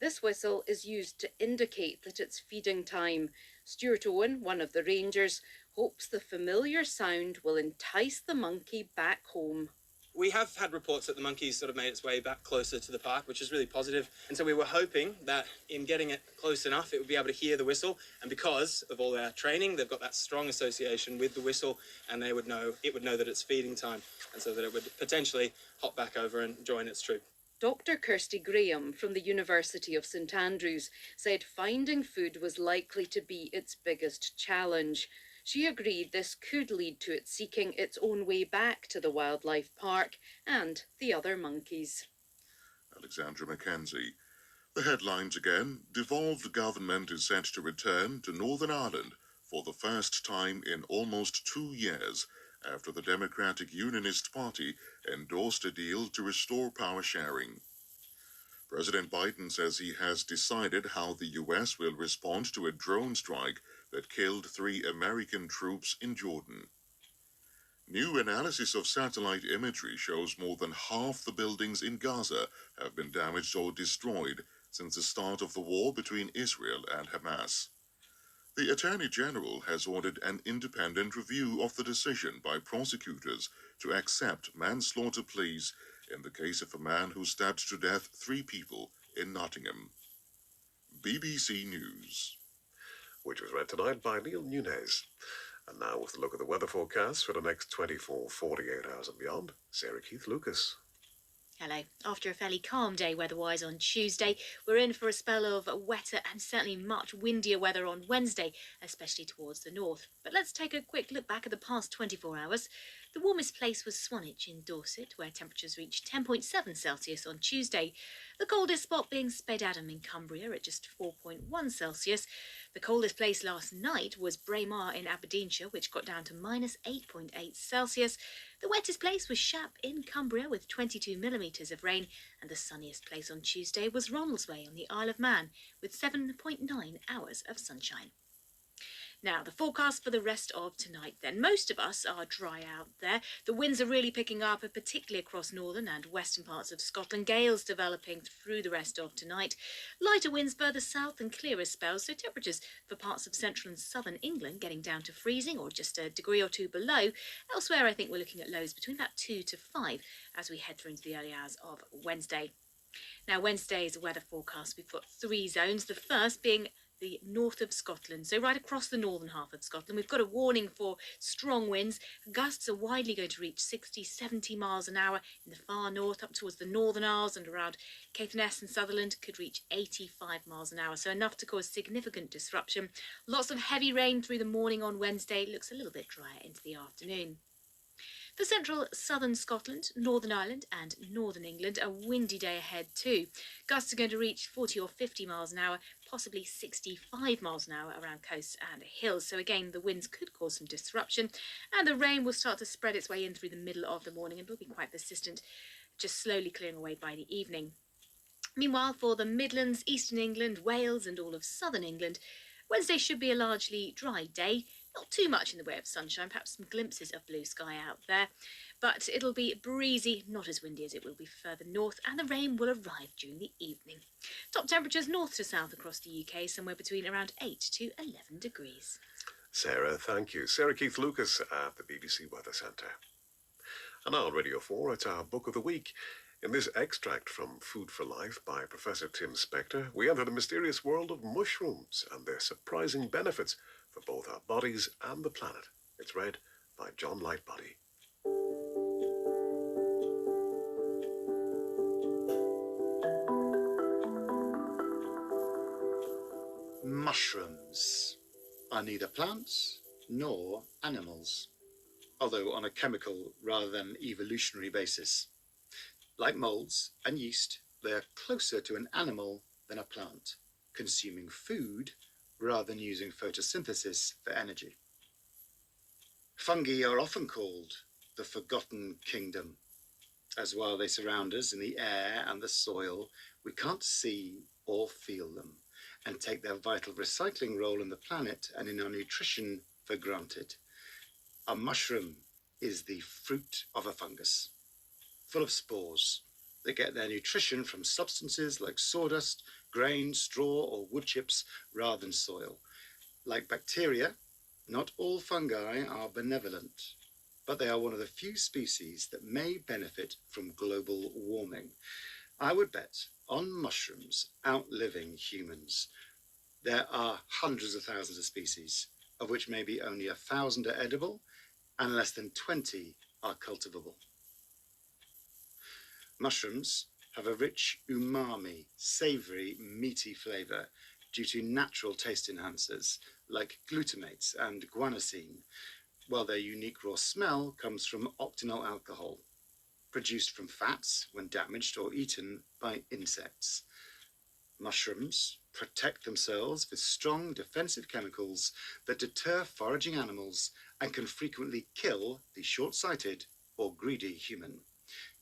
This whistle is used to indicate that it's feeding time. Stuart Owen, one of the rangers, hopes the familiar sound will entice the monkey back home. We have had reports that the monkey's sort of made its way back closer to the park, which is really positive. And so we were hoping that in getting it close enough, it would be able to hear the whistle. And because of all their training, they've got that strong association with the whistle, and it would know that it's feeding time, and so that it would potentially hop back over and join its troop. Dr. Kirsty Graham from the University of St Andrews said finding food was likely to be its biggest challenge. She agreed this could lead to it seeking its own way back to the wildlife park and the other monkeys. Alexandra Mackenzie. The headlines again. Devolved government is set to return to Northern Ireland for the first time in almost 2 years after the Democratic Unionist Party endorsed a deal to restore power sharing. President Biden says he has decided how the U.S. will respond to a drone strike that killed 3 American troops in Jordan. New analysis of satellite imagery shows more than half the buildings in Gaza have been damaged or destroyed since the start of the war between Israel and Hamas. The Attorney General has ordered an independent review of the decision by prosecutors to accept manslaughter pleas in the case of a man who stabbed to death 3 people in Nottingham. BBC News. Which was read tonight by Neil Nunez. And now with a look at the weather forecast for the next 24, 48 hours and beyond, Sarah Keith-Lucas. Hello. After a fairly calm day weather-wise on Tuesday, we're in for a spell of wetter and certainly much windier weather on Wednesday, especially towards the north. But let's take a quick look back at the past 24 hours. The warmest place was Swanage in Dorset, where temperatures reached 10.7 Celsius on Tuesday. The coldest spot being Spade Adam in Cumbria at just 4.1 Celsius. The coldest place last night was Braemar in Aberdeenshire, which got down to minus 8.8 Celsius. The wettest place was Shap in Cumbria with 22 millimetres of rain, and the sunniest place on Tuesday was Ronaldsway on the Isle of Man with 7.9 hours of sunshine. Now, the forecast for the rest of tonight then. Most of us are dry out there. The winds are really picking up, particularly across northern and western parts of Scotland. Gales developing through the rest of tonight. Lighter winds further south and clearer spells, so temperatures for parts of central and southern England getting down to freezing or just a degree or 2 below. Elsewhere, I think we're looking at lows between about 2 to 5 as we head through into the early hours of Wednesday. Now, Wednesday's weather forecast, we've got 3 zones. The first being the north of Scotland, so right across the northern half of Scotland. We've got a warning for strong winds. Gusts are widely going to reach 60, 70 miles an hour in the far north, up towards the Northern Isles and around Caithness and Sutherland, could reach 85 miles an hour, so enough to cause significant disruption. Lots of heavy rain through the morning on Wednesday. Looks a little bit drier into the afternoon. For central southern Scotland, Northern Ireland and northern England, a windy day ahead too. Gusts are going to reach 40 or 50 miles an hour, possibly 65 miles an hour around coasts and hills. So again, the winds could cause some disruption, and the rain will start to spread its way in through the middle of the morning and will be quite persistent, just slowly clearing away by the evening. Meanwhile, for the Midlands, Eastern England, Wales and all of southern England, Wednesday should be a largely dry day. Not too much in the way of sunshine, perhaps some glimpses of blue sky out there. But it'll be breezy, not as windy as it will be further north, and the rain will arrive during the evening. Top temperatures north to south across the UK, somewhere between around 8 to 11 degrees. Sarah, thank you. Sarah Keith-Lucas at the BBC Weather Centre. And now on Radio 4, it's our Book of the Week. In this extract from Food for Life by Professor Tim Spector, we enter the mysterious world of mushrooms and their surprising benefits for both our bodies and the planet. It's read by John Lightbody. Mushrooms are neither plants nor animals, although on a chemical rather than evolutionary basis. Like molds and yeast, they are closer to an animal than a plant, consuming food rather than using photosynthesis for energy. Fungi are often called the forgotten kingdom, as while they surround us in the air and the soil, we can't see or feel them and take their vital recycling role in the planet and in our nutrition for granted. A mushroom is the fruit of a fungus, full of spores, They get their nutrition from substances like sawdust, grain, straw, or wood chips rather than soil. Like bacteria, not all fungi are benevolent, but they are one of the few species that may benefit from global warming. I would bet on mushrooms outliving humans. There are hundreds of thousands of species, of which maybe only 1,000 are edible and less than 20 are cultivable. Mushrooms have a rich umami, savoury, meaty flavour due to natural taste enhancers like glutamates and guanosine, while their unique raw smell comes from octanol alcohol, produced from fats when damaged or eaten by insects. Mushrooms protect themselves with strong defensive chemicals that deter foraging animals and can frequently kill the short-sighted or greedy human.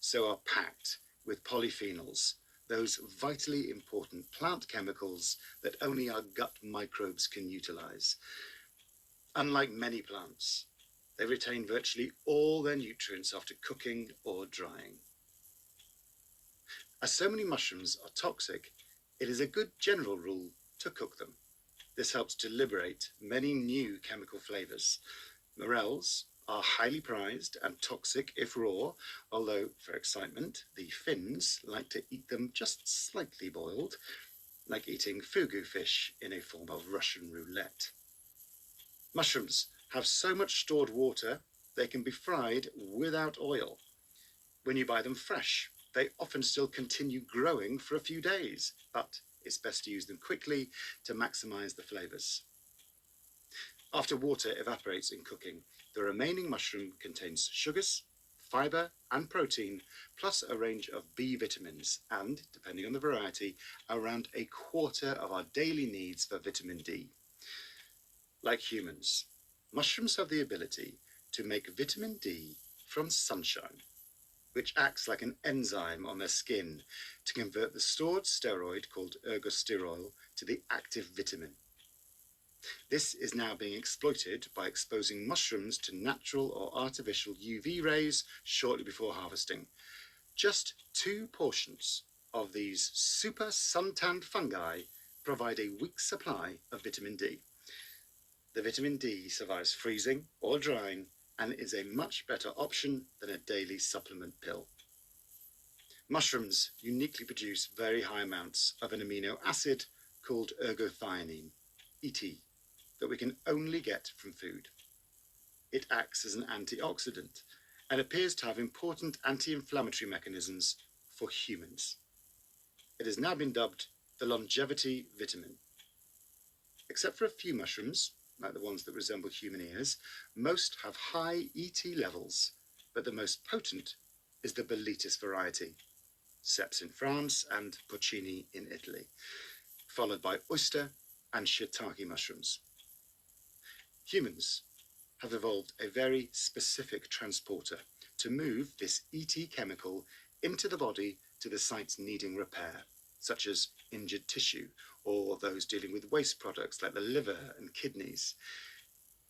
So are packed with polyphenols, those vitally important plant chemicals that only our gut microbes can utilize. Unlike many plants, they retain virtually all their nutrients after cooking or drying. As so many mushrooms are toxic, it is a good general rule to cook them. This helps to liberate many new chemical flavors. Morels are highly prized and toxic if raw, although for excitement, the Finns like to eat them just slightly boiled, like eating fugu fish in a form of Russian roulette. Mushrooms have so much stored water, they can be fried without oil. When you buy them fresh, they often still continue growing for a few days, but it's best to use them quickly to maximize the flavors. After water evaporates in cooking, the remaining mushroom contains sugars, fiber, and protein, plus a range of B vitamins, and, depending on the variety, around a quarter of our daily needs for vitamin D. Like humans, mushrooms have the ability to make vitamin D from sunshine, which acts like an enzyme on their skin to convert the stored steroid called ergosterol to the active vitamin. This is now being exploited by exposing mushrooms to natural or artificial UV rays shortly before harvesting. Just 2 portions of these super suntanned fungi provide a week's supply of vitamin D. The vitamin D survives freezing or drying and is a much better option than a daily supplement pill. Mushrooms uniquely produce very high amounts of an amino acid called ergothioneine, ET, that we can only get from food. It acts as an antioxidant and appears to have important anti-inflammatory mechanisms for humans. It has now been dubbed the longevity vitamin. Except for a few mushrooms, like the ones that resemble human ears, most have high ET levels, but the most potent is the Boletus variety, Ceps in France and Porcini in Italy, followed by oyster and shiitake mushrooms. Humans have evolved a very specific transporter to move this ET chemical into the body to the sites needing repair, such as injured tissue or those dealing with waste products like the liver and kidneys.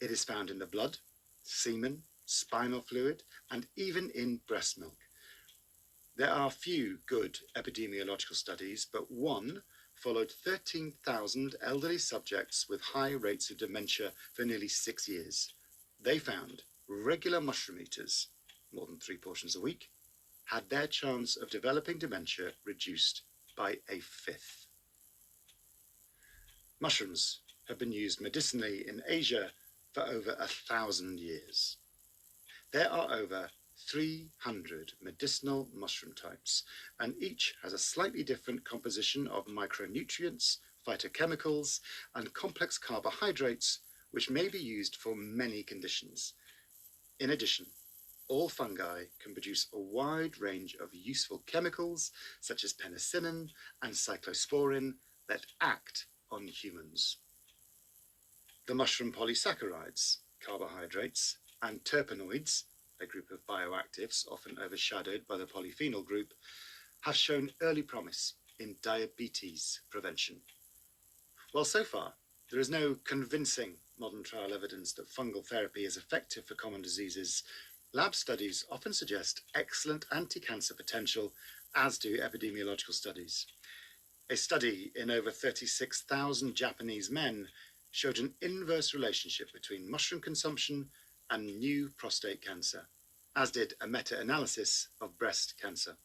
It is found in the blood, semen, spinal fluid, and even in breast milk. There are few good epidemiological studies, but one followed 13,000 elderly subjects with high rates of dementia for nearly 6 years. They found regular mushroom eaters, more than 3 portions a week, had their chance of developing dementia reduced by 1/5. Mushrooms have been used medicinally in Asia for over 1,000 years. There are over 300 medicinal mushroom types, and each has a slightly different composition of micronutrients, phytochemicals, and complex carbohydrates, which may be used for many conditions. In addition, all fungi can produce a wide range of useful chemicals, such as penicillin and cyclosporin, that act on humans. The mushroom polysaccharides, carbohydrates, and terpenoids, a group of bioactives often overshadowed by the polyphenol group, have shown early promise in diabetes prevention. While so far there is no convincing modern trial evidence that fungal therapy is effective for common diseases, lab studies often suggest excellent anti-cancer potential as do epidemiological studies. A study in over 36,000 Japanese men showed an inverse relationship between mushroom consumption and new prostate cancer, as did a meta-analysis of breast cancer.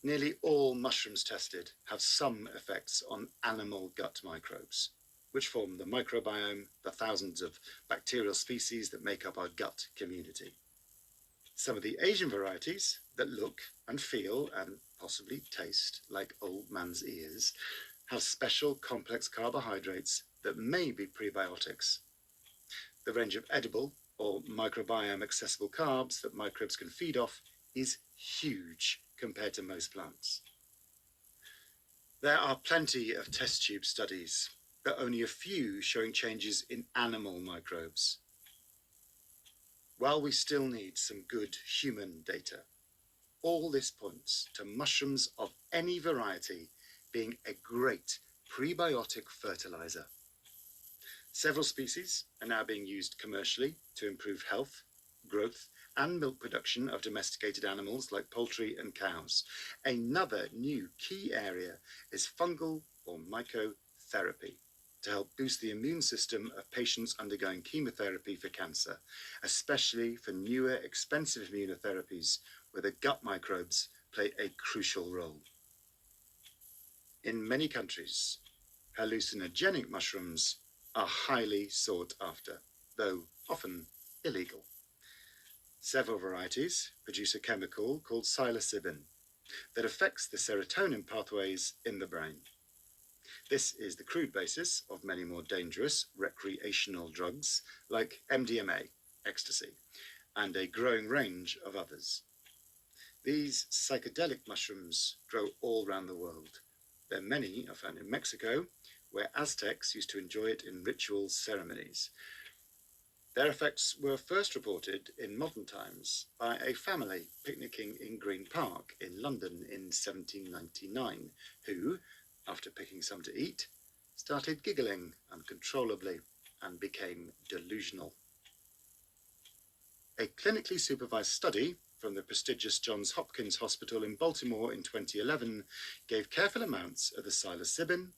Nearly all mushrooms tested have some effects on animal gut microbes, which form the microbiome, the thousands of bacterial species that make up our gut community. Some of the Asian varieties that look and feel and possibly taste like old man's ears have special complex carbohydrates that may be prebiotics. The range of edible or microbiome accessible carbs that microbes can feed off is huge compared to most plants. There are plenty of test tube studies, but only a few showing changes in animal microbes. While we still need some good human data, all this points to mushrooms of any variety being a great prebiotic fertilizer. Several species are now being used commercially to improve health, growth, and milk production of domesticated animals like poultry and cows. Another new key area is fungal or mycotherapy to help boost the immune system of patients undergoing chemotherapy for cancer, especially for newer, expensive immunotherapies where the gut microbes play a crucial role. In many countries, hallucinogenic mushrooms are highly sought after, though often illegal. Several varieties produce a chemical called psilocybin that affects the serotonin pathways in the brain. This is the crude basis of many more dangerous recreational drugs like MDMA, ecstasy, and a growing range of others. These psychedelic mushrooms grow all around the world. There many are found in Mexico, where Aztecs used to enjoy it in ritual ceremonies. Their effects were first reported in modern times by a family picnicking in Green Park in London in 1799, who, after picking some to eat, started giggling uncontrollably and became delusional. A clinically supervised study from the prestigious Johns Hopkins Hospital in Baltimore in 2011 gave careful amounts of the psilocybin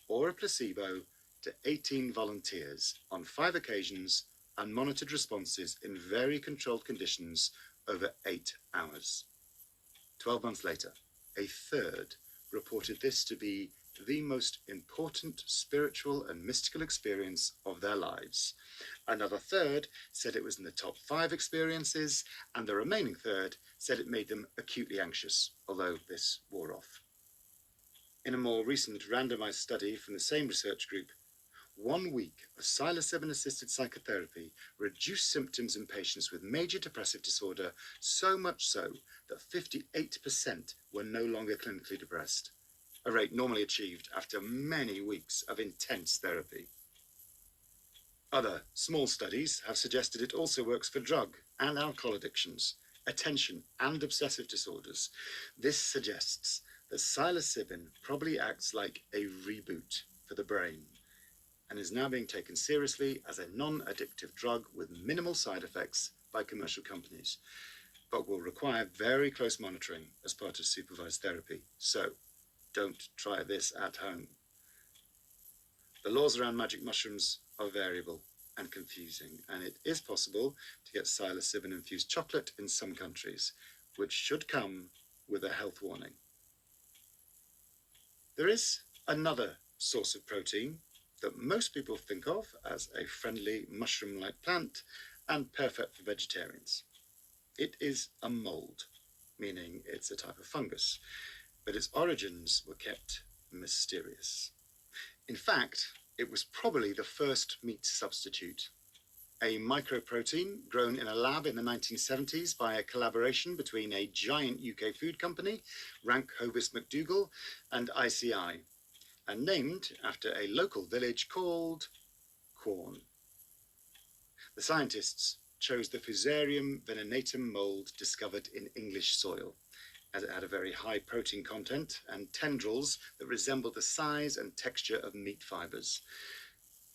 or a placebo to 18 volunteers on 5 occasions and monitored responses in very controlled conditions over 8 hours. 12 months later, a third reported this to be the most important spiritual and mystical experience of their lives. Another third said it was in the top 5 experiences, and the remaining third said it made them acutely anxious, although this wore off. In a more recent randomized study from the same research group, 1 week of psilocybin-assisted psychotherapy reduced symptoms in patients with major depressive disorder, so much so that 58% were no longer clinically depressed, a rate normally achieved after many weeks of intense therapy. Other small studies have suggested it also works for drug and alcohol addictions, attention and obsessive disorders. This suggests that psilocybin probably acts like a reboot for the brain and is now being taken seriously as a non-addictive drug with minimal side effects by commercial companies, but will require very close monitoring as part of supervised therapy. So don't try this at home. The laws around magic mushrooms are variable and confusing, and it is possible to get psilocybin-infused chocolate in some countries, which should come with a health warning. There is another source of protein that most people think of as a friendly mushroom-like plant and perfect for vegetarians. It is a mold, meaning it's a type of fungus, but its origins were kept mysterious. In fact, it was probably the first meat substitute, a microprotein grown in a lab in the 1970s by a collaboration between a giant UK food company, Rank Hovis McDougall, and ICI, and named after a local village called Quorn. The scientists chose the Fusarium venenatum mold discovered in English soil, as it had a very high protein content and tendrils that resembled the size and texture of meat fibres.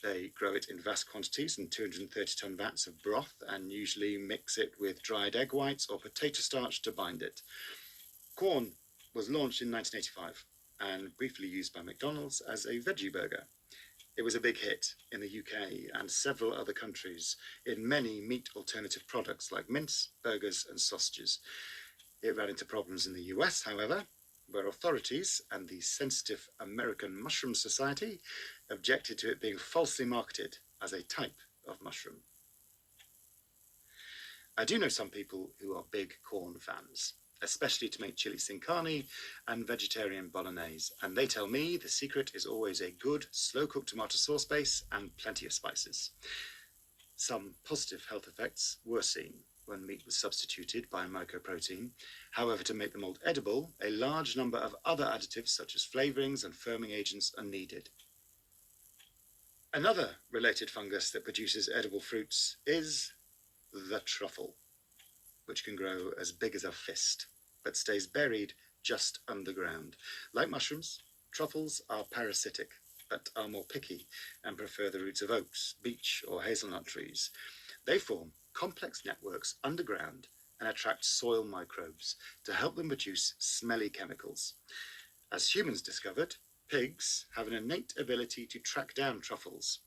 They grow it in vast quantities in 230-ton vats of broth and usually mix it with dried egg whites or potato starch to bind it. Corn was launched in 1985 and briefly used by McDonald's as a veggie burger. It was a big hit in the UK and several other countries in many meat alternative products like mince, burgers and sausages. It ran into problems in the US, however, where authorities and the sensitive American Mushroom Society objected to it being falsely marketed as a type of mushroom. I do know some people who are big corn fans, especially to make chili sin carne and vegetarian bolognese, and they tell me the secret is always a good slow-cooked tomato sauce base and plenty of spices. Some positive health effects were seen when meat was substituted by mycoprotein. However, to make the mold edible, a large number of other additives such as flavourings and firming agents are needed. Another related fungus that produces edible fruits is the truffle, which can grow as big as a fist, but stays buried just underground. Like mushrooms, truffles are parasitic, but are more picky and prefer the roots of oaks, beech or hazelnut trees. They form complex networks underground and attract soil microbes to help them produce smelly chemicals. As humans discovered, pigs have an innate ability to track down truffles.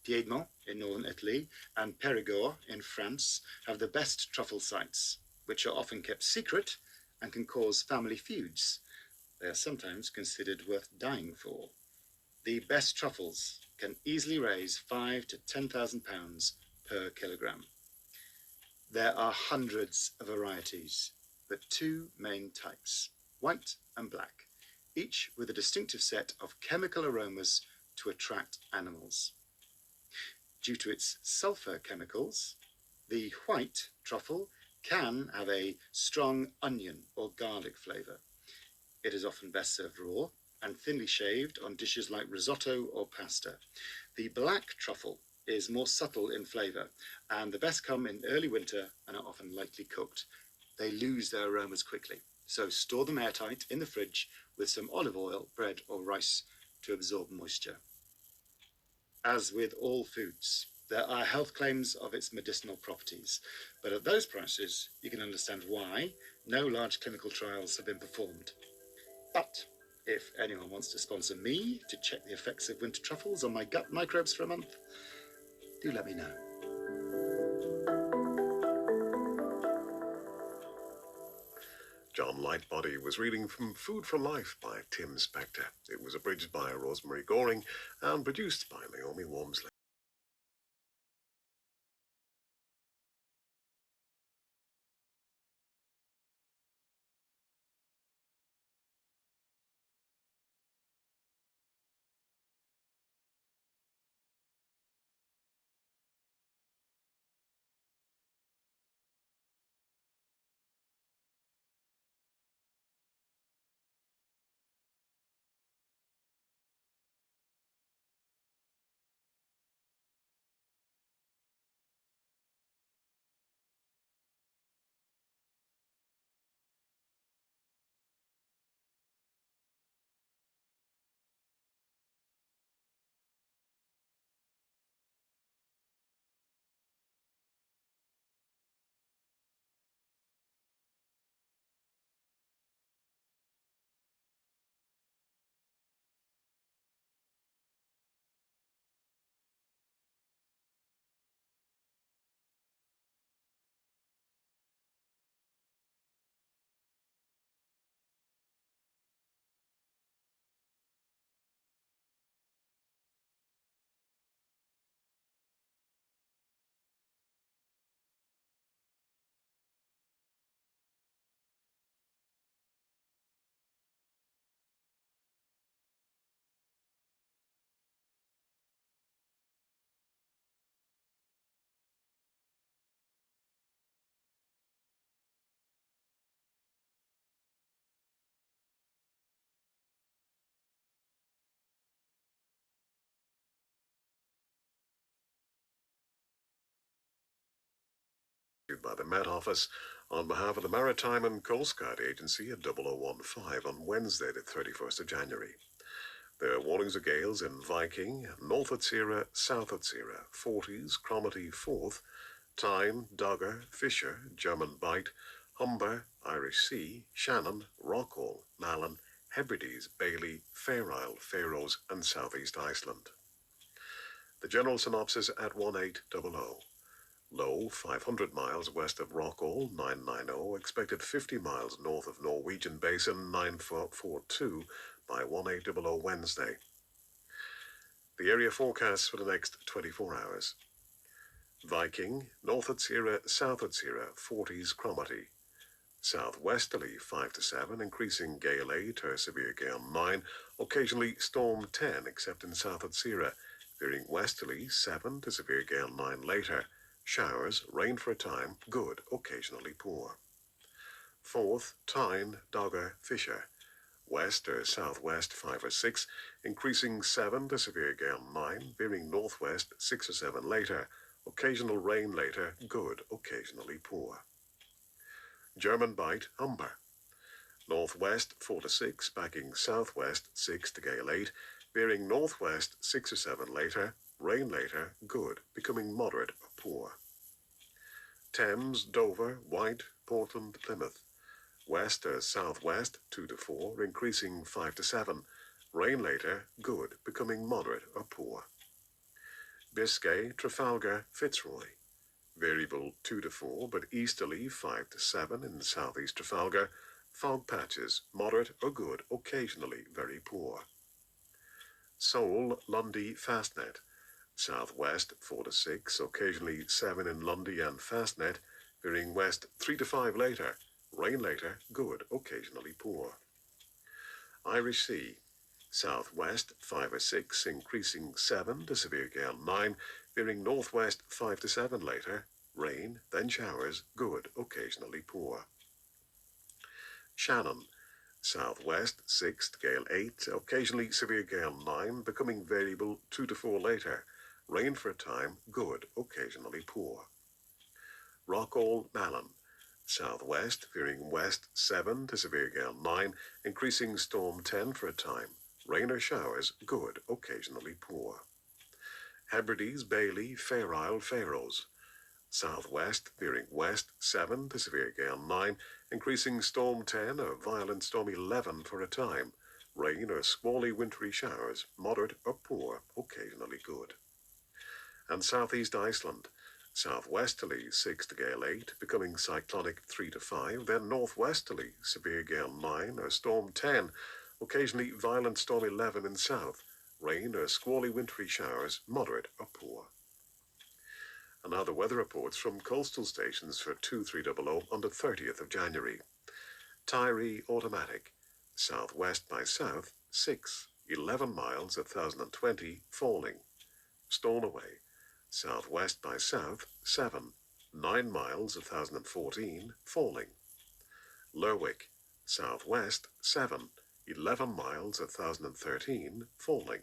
Piedmont in northern Italy and Périgord in France have the best truffle sites, which are often kept secret and can cause family feuds. They are sometimes considered worth dying for. The best truffles can easily raise £5,000 to £10,000 per kilogram. There are hundreds of varieties, but two main types, white and black, each with a distinctive set of chemical aromas to attract animals. Due to its sulfur chemicals, the white truffle can have a strong onion or garlic flavour. It is often best served raw and thinly shaved on dishes like risotto or pasta. The black truffle is more subtle in flavour, and the best come in early winter and are often lightly cooked. They lose their aromas quickly, so store them airtight in the fridge with some olive oil, bread or rice to absorb moisture. As with all foods, there are health claims of its medicinal properties, but at those prices you can understand why no large clinical trials have been performed. But if anyone wants to sponsor me to check the effects of winter truffles on my gut microbes for a month, do let me know. John Lightbody was reading from Food for Life by Tim Spector. It was abridged by Rosemary Goring and produced by Naomi Walmsley. By the Met Office on behalf of the Maritime and Coast Guard Agency at 0015 on Wednesday the 31st of January. There are warnings of gales in Viking, North Atsira, South Atsira, 40s, Cromarty 4th, Tyne, Dogger, Fisher, German Bight, Humber, Irish Sea, Shannon, Rockall, Malin, Hebrides, Bailey, Fair Isle, Faroes and Southeast Iceland. The general synopsis at 1800. Low 500 miles west of Rockall, 990, expected 50 miles north of Norwegian Basin, 942 by 1800 Wednesday. The area forecast for the next 24 hours. Viking, north at Sierra, south at Sierra, 40s Cromarty. Southwesterly 5 to 7, increasing gale 8 to severe gale 9, occasionally storm 10 except in south at Sierra, veering westerly 7 to severe gale 9 later. Showers, rain for a time, good, occasionally poor. 4th, Tyne, Dogger, Fisher. West or southwest 5 or 6, increasing 7 to severe gale 9, veering northwest 6 or 7 later. Occasional rain later, good, occasionally poor. German Bight, Humber. Northwest 4 to 6, backing southwest 6 to gale 8, veering northwest 6 or 7 later. Rain later, good, becoming moderate or poor. Thames, Dover, White, Portland, Plymouth. West or southwest 2 to 4, increasing 5 to 7. Rain later, good, becoming moderate or poor. Biscay, Trafalgar, Fitzroy. Variable 2 to 4, but easterly 5 to 7 in southeast Trafalgar. Fog patches, moderate or good, occasionally very poor. Seoul, Lundy, Fastnet. Southwest 4 to 6, occasionally 7 in Lundy and Fastnet, veering west 3 to 5 later. Rain later, good, occasionally poor. Irish Sea. Southwest 5 or 6, increasing 7 to severe gale 9, veering northwest 5 to 7 later. Rain, then showers, good, occasionally poor. Shannon. Southwest 6 to gale 8, occasionally severe gale 9, becoming variable 2 to 4 later. Rain for a time, good, occasionally poor. Rockall, Malin. Southwest, veering west 7 to severe gale 9, increasing storm 10 for a time. Rain or showers, good, occasionally poor. Hebrides, Bailey, Fair Isle, Faroes. Southwest, veering west 7 to severe gale 9, increasing storm 10 or violent storm 11 for a time. Rain or squally wintry showers, moderate or poor, occasionally good. And southeast Iceland. Southwesterly 6 to gale 8, becoming cyclonic 3 to 5, then northwesterly severe gale 9 or storm 10, occasionally violent storm 11 in south. Rain or squally wintry showers, moderate or poor. And now the weather reports from coastal stations for 2300 on the 30th of January. Tyree automatic. Southwest by south 6, 11 miles at 1020, falling. Stornoway. Southwest by south 7, 9 miles at 1014, falling. Lerwick. Southwest 7, 11 miles at 1013, falling.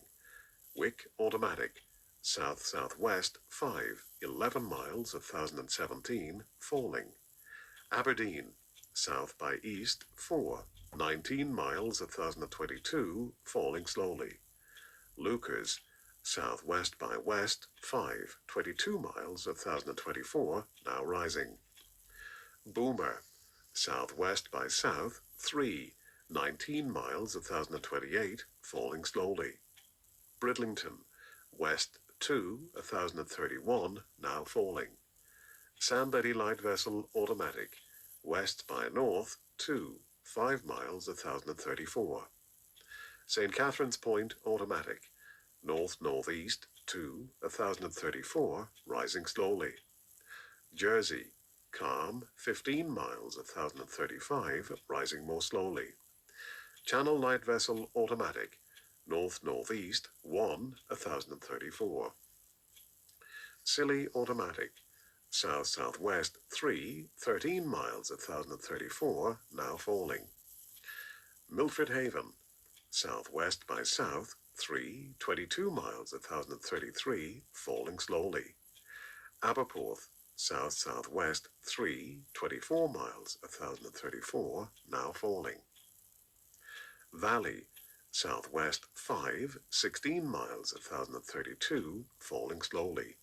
Wick automatic. South-southwest 5, 11 miles at 1017, falling. Aberdeen. South by east 4, 19 miles at 1022, falling slowly. Lukers. Southwest by west 5, 22 miles at 1024, now rising. Boomer. Southwest by south 3, 19 miles at 1028, falling slowly. Bridlington. West 2, 1031, now falling. Sandlady light vessel automatic. West by north 2, 5 miles at 1034. St. Catherine's Point automatic. North-northeast 2, 1034, rising slowly. Jersey. Calm 15 miles at 1035, rising more slowly. Channel light vessel automatic. North-northeast 1, 1034. Scilly automatic. South-southwest 3, 13 miles at 1034, now falling. Milford Haven. Southwest by south 3, 22 miles at 1033, falling slowly. Aberporth. South-southwest 3, 24 miles at 1034, now falling. Valley. Southwest 5, 16 miles at 1032, falling slowly.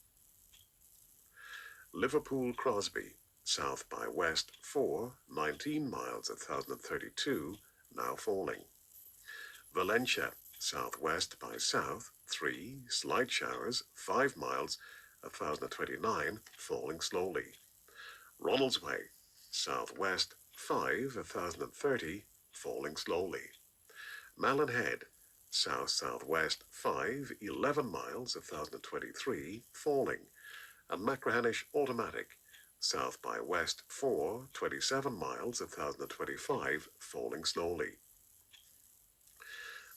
Liverpool Crosby. south by west 4, 19 miles, 1,032, now falling. Valencia, southwest by south 3, slight showers, 5 miles, 1,029, falling slowly. Ronaldsway, southwest 5, 1,030, falling slowly. Malin Head, south-southwest 5, 11 miles, 1,023, falling. And Machrihanish Automatic, south by west 4, 27 miles, 1,025, falling slowly.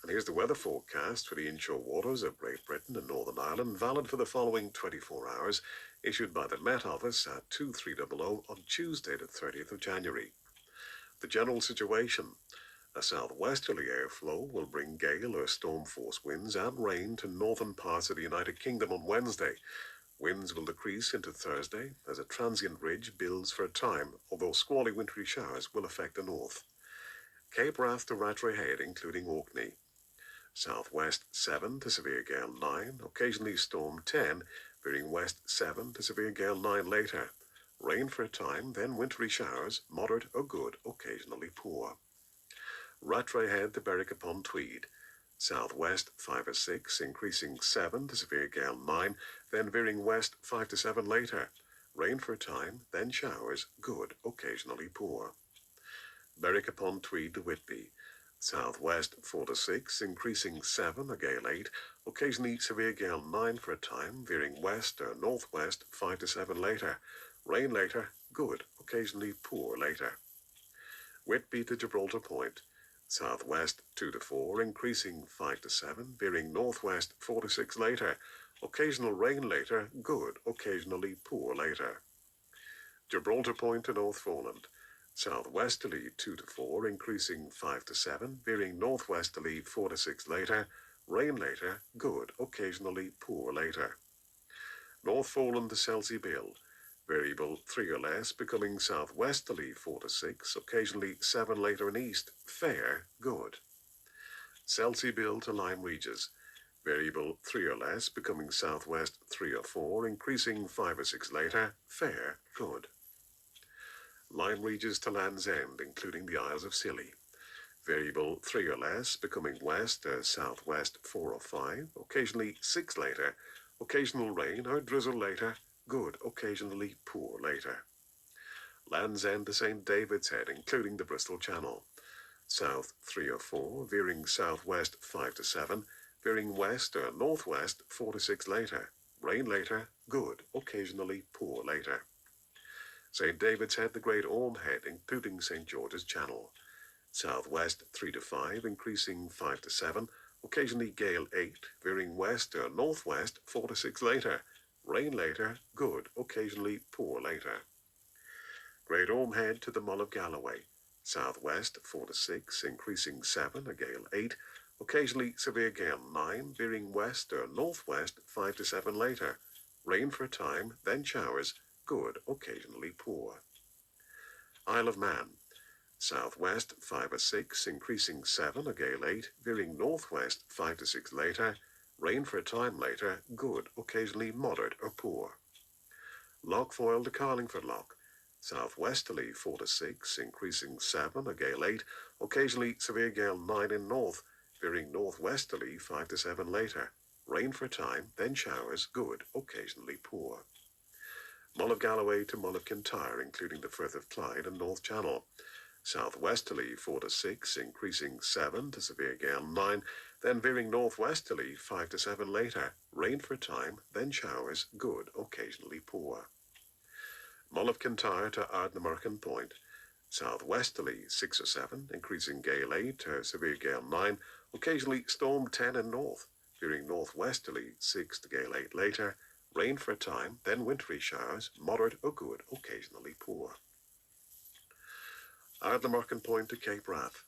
And here's the weather forecast for the inshore waters of Great Britain and Northern Ireland, valid for the following 24 hours, issued by the Met Office at 2300 on Tuesday the 30th of January. The general situation: a southwesterly airflow will bring gale or storm force winds and rain to northern parts of the United Kingdom on Wednesday. Winds will decrease into Thursday as a transient ridge builds for a time, although squally wintry showers will affect the north. Cape Wrath to Rattray Head, including Orkney. Southwest 7 to severe gale 9, occasionally storm 10, veering west 7 to severe gale 9 later. Rain for a time, then wintry showers, moderate or good, occasionally poor. Rattray Head to Berwick upon Tweed. Southwest 5 or 6, increasing 7 to severe gale 9, then veering west 5 to 7 later. Rain for a time, then showers, good, occasionally poor. Berwick upon Tweed to Whitby. Southwest 4 to 6, increasing 7, a gale 8, occasionally severe gale 9 for a time, veering west or northwest 5 to 7 later. Rain later, good, occasionally poor later. Whitby to Gibraltar Point. Southwest 2 to 4, increasing 5 to 7, veering northwest 4 to 6 later. Occasional rain later, good, occasionally poor later. Gibraltar Point to North Foreland. Southwesterly 2 to 4, increasing 5 to 7, veering northwesterly 4 to 6 later. Rain later, good, occasionally poor later. North Foreland to Selsey Bill. Variable 3 or less, becoming southwesterly 4 to 6, occasionally 7 later and east. Fair, good. Selsey Bill to Lyme Regis. Variable 3 or less, becoming southwest 3 or 4, increasing 5 or 6 later. Fair, good. Lyme Regis to Land's End, including the Isles of Scilly. Variable 3 or less, becoming west or southwest 4 or 5, occasionally 6 later. Occasional rain or drizzle later. Good, occasionally poor later. Land's End to St. David's Head, including the Bristol Channel. South 3 or 4, veering southwest 5 to 7, veering west or northwest 4 to 6 later. Rain later, good, occasionally poor later. St. David's Head, the Great Orme Head, including St. George's Channel. Southwest 3 to 5, increasing 5 to 7, occasionally gale 8, veering west or northwest 4 to 6 later. Rain later, good, occasionally poor later. Great Orme Head to the Mull of Galloway. Southwest 4 to 6, increasing 7, a gale 8, occasionally severe gale 9, veering west or northwest 5 to 7 later. Rain for a time, then showers, good, occasionally poor. Isle of Man. Southwest 5 or 6, increasing 7, a gale 8, veering northwest 5 to 6 later. Rain for a time later, good, occasionally moderate or poor. Lochfoyle to Carlingford Loch. Southwesterly 4 to 6, increasing 7, a gale 8, occasionally severe gale 9 in north, veering northwesterly 5 to 7 later. Rain for a time, then showers, good, occasionally poor. Mull of Galloway to Mull of Kintyre, including the Firth of Clyde and North Channel. Southwesterly 4 to 6, increasing 7 to severe gale 9, then veering northwesterly 5 to 7 later. Rain for a time, then showers, good, occasionally poor. Mull of Kintyre to Ardnamurchan Point. Southwesterly 6 or 7, increasing gale 8 to severe gale 9, occasionally storm 10 in north, veering northwesterly 6 to gale 8 later. Rain for a time, then wintry showers, moderate or good, occasionally poor. Ardnamurchan Point to Cape Wrath.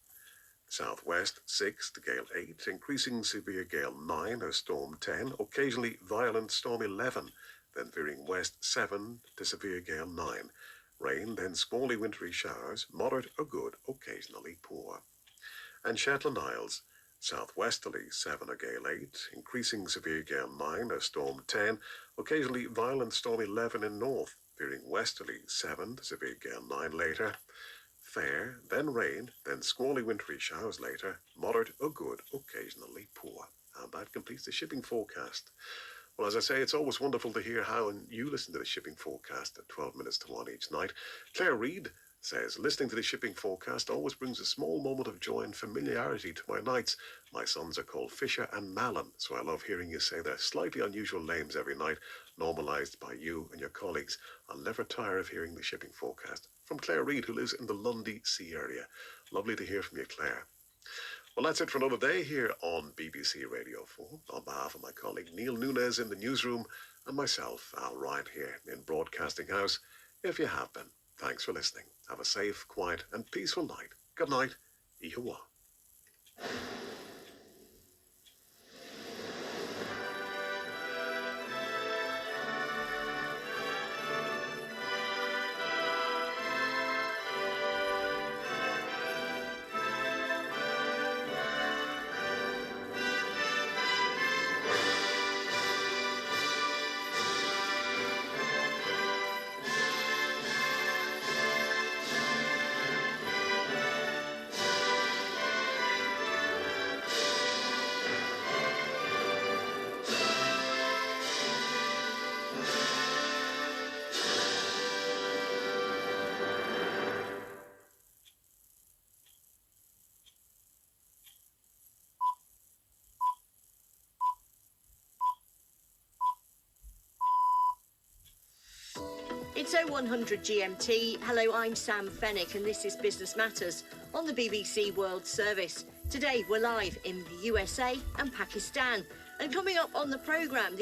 Southwest 6 to gale 8, increasing severe gale 9 or storm 10, occasionally violent storm 11, then veering west 7 to severe gale 9. Rain, then squally wintry showers, moderate or good, occasionally poor. And Shetland Isles. Southwesterly 7 or gale 8, increasing severe gale 9 or storm 10, occasionally violent storm 11 in north, Veering westerly 7, there's a big gale 9 later. Fair, then rain, then squally wintry showers later. Moderate or good, occasionally poor. And that completes the shipping forecast. Well, as I say, it's always wonderful to hear how you listen to the shipping forecast at 12 minutes to 1 each night. Claire Reid says, listening to the shipping forecast always brings a small moment of joy and familiarity to my nights. My sons are called Fisher and Mallon, so I love hearing you say their slightly unusual names every night, normalised by you and your colleagues. I'll never tire of hearing the shipping forecast. From Claire Reid, who lives in the Lundy Sea area. Lovely to hear from you, Claire. Well, that's it for another day here on BBC Radio 4. On behalf of my colleague Neil Nunes in the newsroom and myself, Al Ryan here in Broadcasting House, if you have been, thanks for listening. Have a safe, quiet and peaceful night. Good night. Ihuwa. It's 0100 GMT. Hello, I'm Sam Fennick and this is Business Matters on the BBC World Service. Today we're live in the USA and Pakistan. And coming up on the programme,